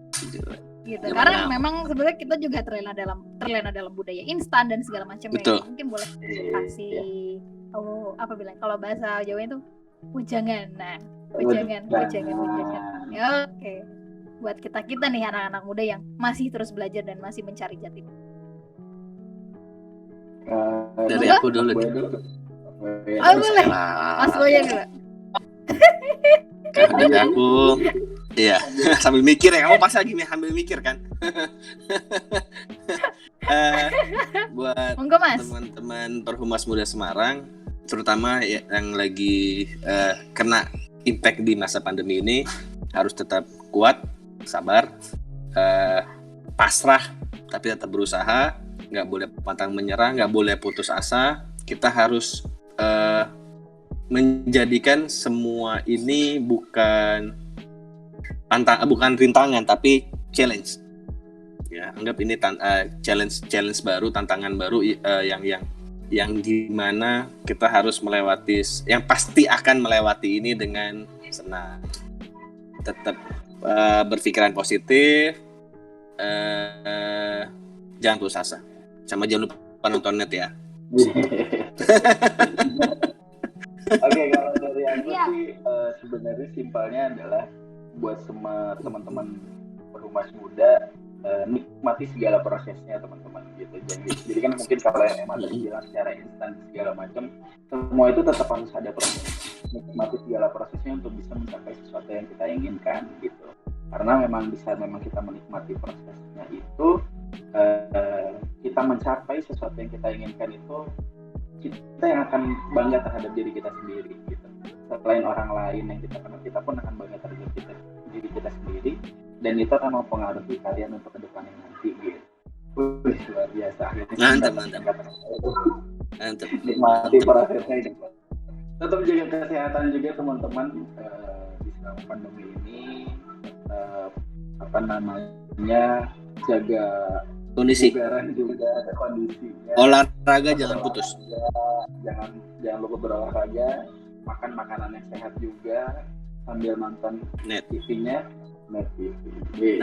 gitu. Karena memang sebenarnya kita juga terlena dalam budaya instan dan segala macam. Mungkin boleh kasih kalau bahasa Jawa itu ujangan. Nah, ujangan. Ya, oke. Buat kita nih anak-anak muda yang masih terus belajar dan masih mencari jati. Dari aku dulu. Boleh. Mas Boya dulu. Dari aku, iya. Sambil mikir ya, kamu pasti lagi sambil mikir kan. Buat teman-teman Perhumas Muda Semarang, terutama yang lagi kena impact di masa pandemi ini, harus tetap kuat, sabar, pasrah, tapi tetap berusaha. Nggak boleh pantang menyerah, nggak boleh putus asa. Kita harus menjadikan semua ini bukan rintangan tapi challenge. Ya, anggap ini challenge baru, tantangan baru yang dimana kita harus melewati, yang pasti akan melewati ini dengan senang. Tetap berpikiran positif, jangan putus asa, sama jangan lupa nonton net ya. Oke, kalau dari aku sih sebenarnya simpelnya adalah buat semua teman-teman perumas muda, nikmati segala prosesnya teman-teman gitu. Jadi kan mungkin kalau yang emang tadi bilang secara instan segala macam, semua itu tetap harus ada proses. Nikmati segala prosesnya untuk bisa mencapai sesuatu yang kita inginkan gitu. Karena memang kita menikmati prosesnya itu, kita mencapai sesuatu yang kita inginkan itu, kita yang akan bangga terhadap diri kita sendiri gitu. Selain orang lain yang kita kenal, kita pun akan bangga terhadap diri kita sendiri, dan itu akan mempengaruhi kalian untuk kedepannya nanti gitu. Luar biasa. Mantap. Nikmati prosesnya itu. Tetap jaga kesehatan juga teman-teman, di selama pandemi ini. Jaga kondisi, kebugaran juga, kondisinya. olahraga jangan putus. Jangan lupa berolahraga, makan makanan yang sehat juga, sambil nonton Net TV-nya. Net TV.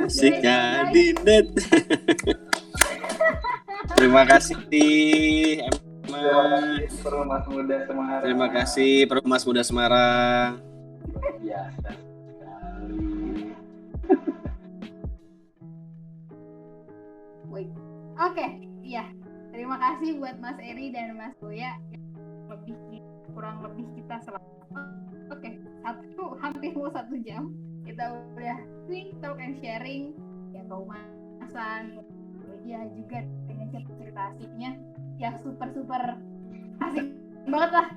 Asik jadi net. Terima kasih Perumas Muda Semarang. Terima kasih Perumas Muda Semarang. Biasa sekali. Oke, iya. Terima kasih buat Mas Eri dan Mas Boya yang kurang lebih kita selama hampir mau 1 jam kita udah swing talk and sharing yang keumasan, ya juga dengan cerita asiknya yang super asik banget lah.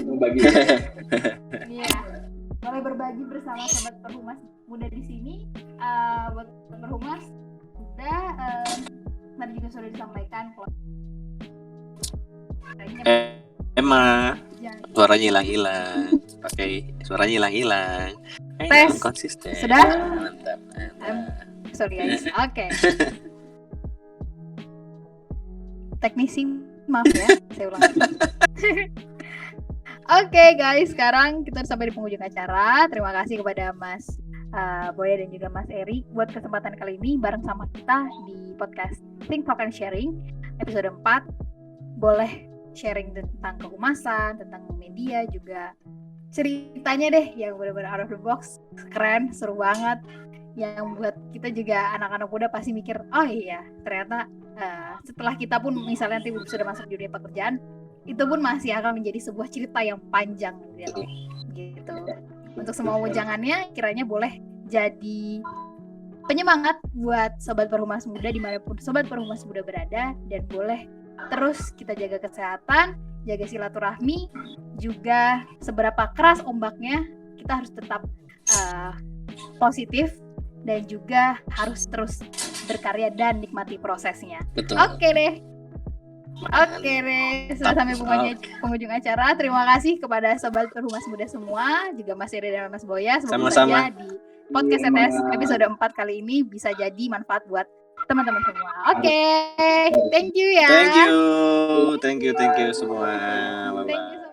Berbagi. Iya, boleh berbagi bersama sobat Perhumas Muda di sini. Buat Perhumas Muda, tadi juga sudah disampaikan kalau Emma suaranya hilang. Pakai suaranya hilang. Tes. Konsisten. Sudah? Mantap. Sorry guys. Oke. Teknisi, maaf ya, saya ulang lagi. Oke guys, sekarang kita sampai di penghujung acara. Terima kasih kepada Mas Boya dan juga Mas Eri buat kesempatan kali ini bareng sama kita di podcast Think Talk and Sharing episode 4. Boleh sharing tentang kehumasan, tentang media, juga ceritanya deh yang benar-benar out of the box, keren, seru banget, yang buat kita juga anak-anak muda pasti mikir, oh iya ternyata setelah kita pun misalnya nanti sudah masuk dunia pekerjaan, itu pun masih akan menjadi sebuah cerita yang panjang gitu. Untuk semua wejangannya kiranya boleh jadi penyemangat buat sobat Perhumas Muda dimanapun sobat Perhumas Muda berada, dan boleh terus kita jaga kesehatan, jaga silaturahmi, juga seberapa keras ombaknya kita harus tetap positif dan juga harus terus berkarya dan nikmati prosesnya. Betul. Oke deh, sudah sampai penghujung acara. Terima kasih kepada sobat Perhumas Muda semua, juga Mas Eri dan Mas Boya. Semoga saja di podcast ETS episode 4 kali ini bisa jadi manfaat buat teman-teman semua. Oke. Thank you ya. Thank you semua. Bye-bye.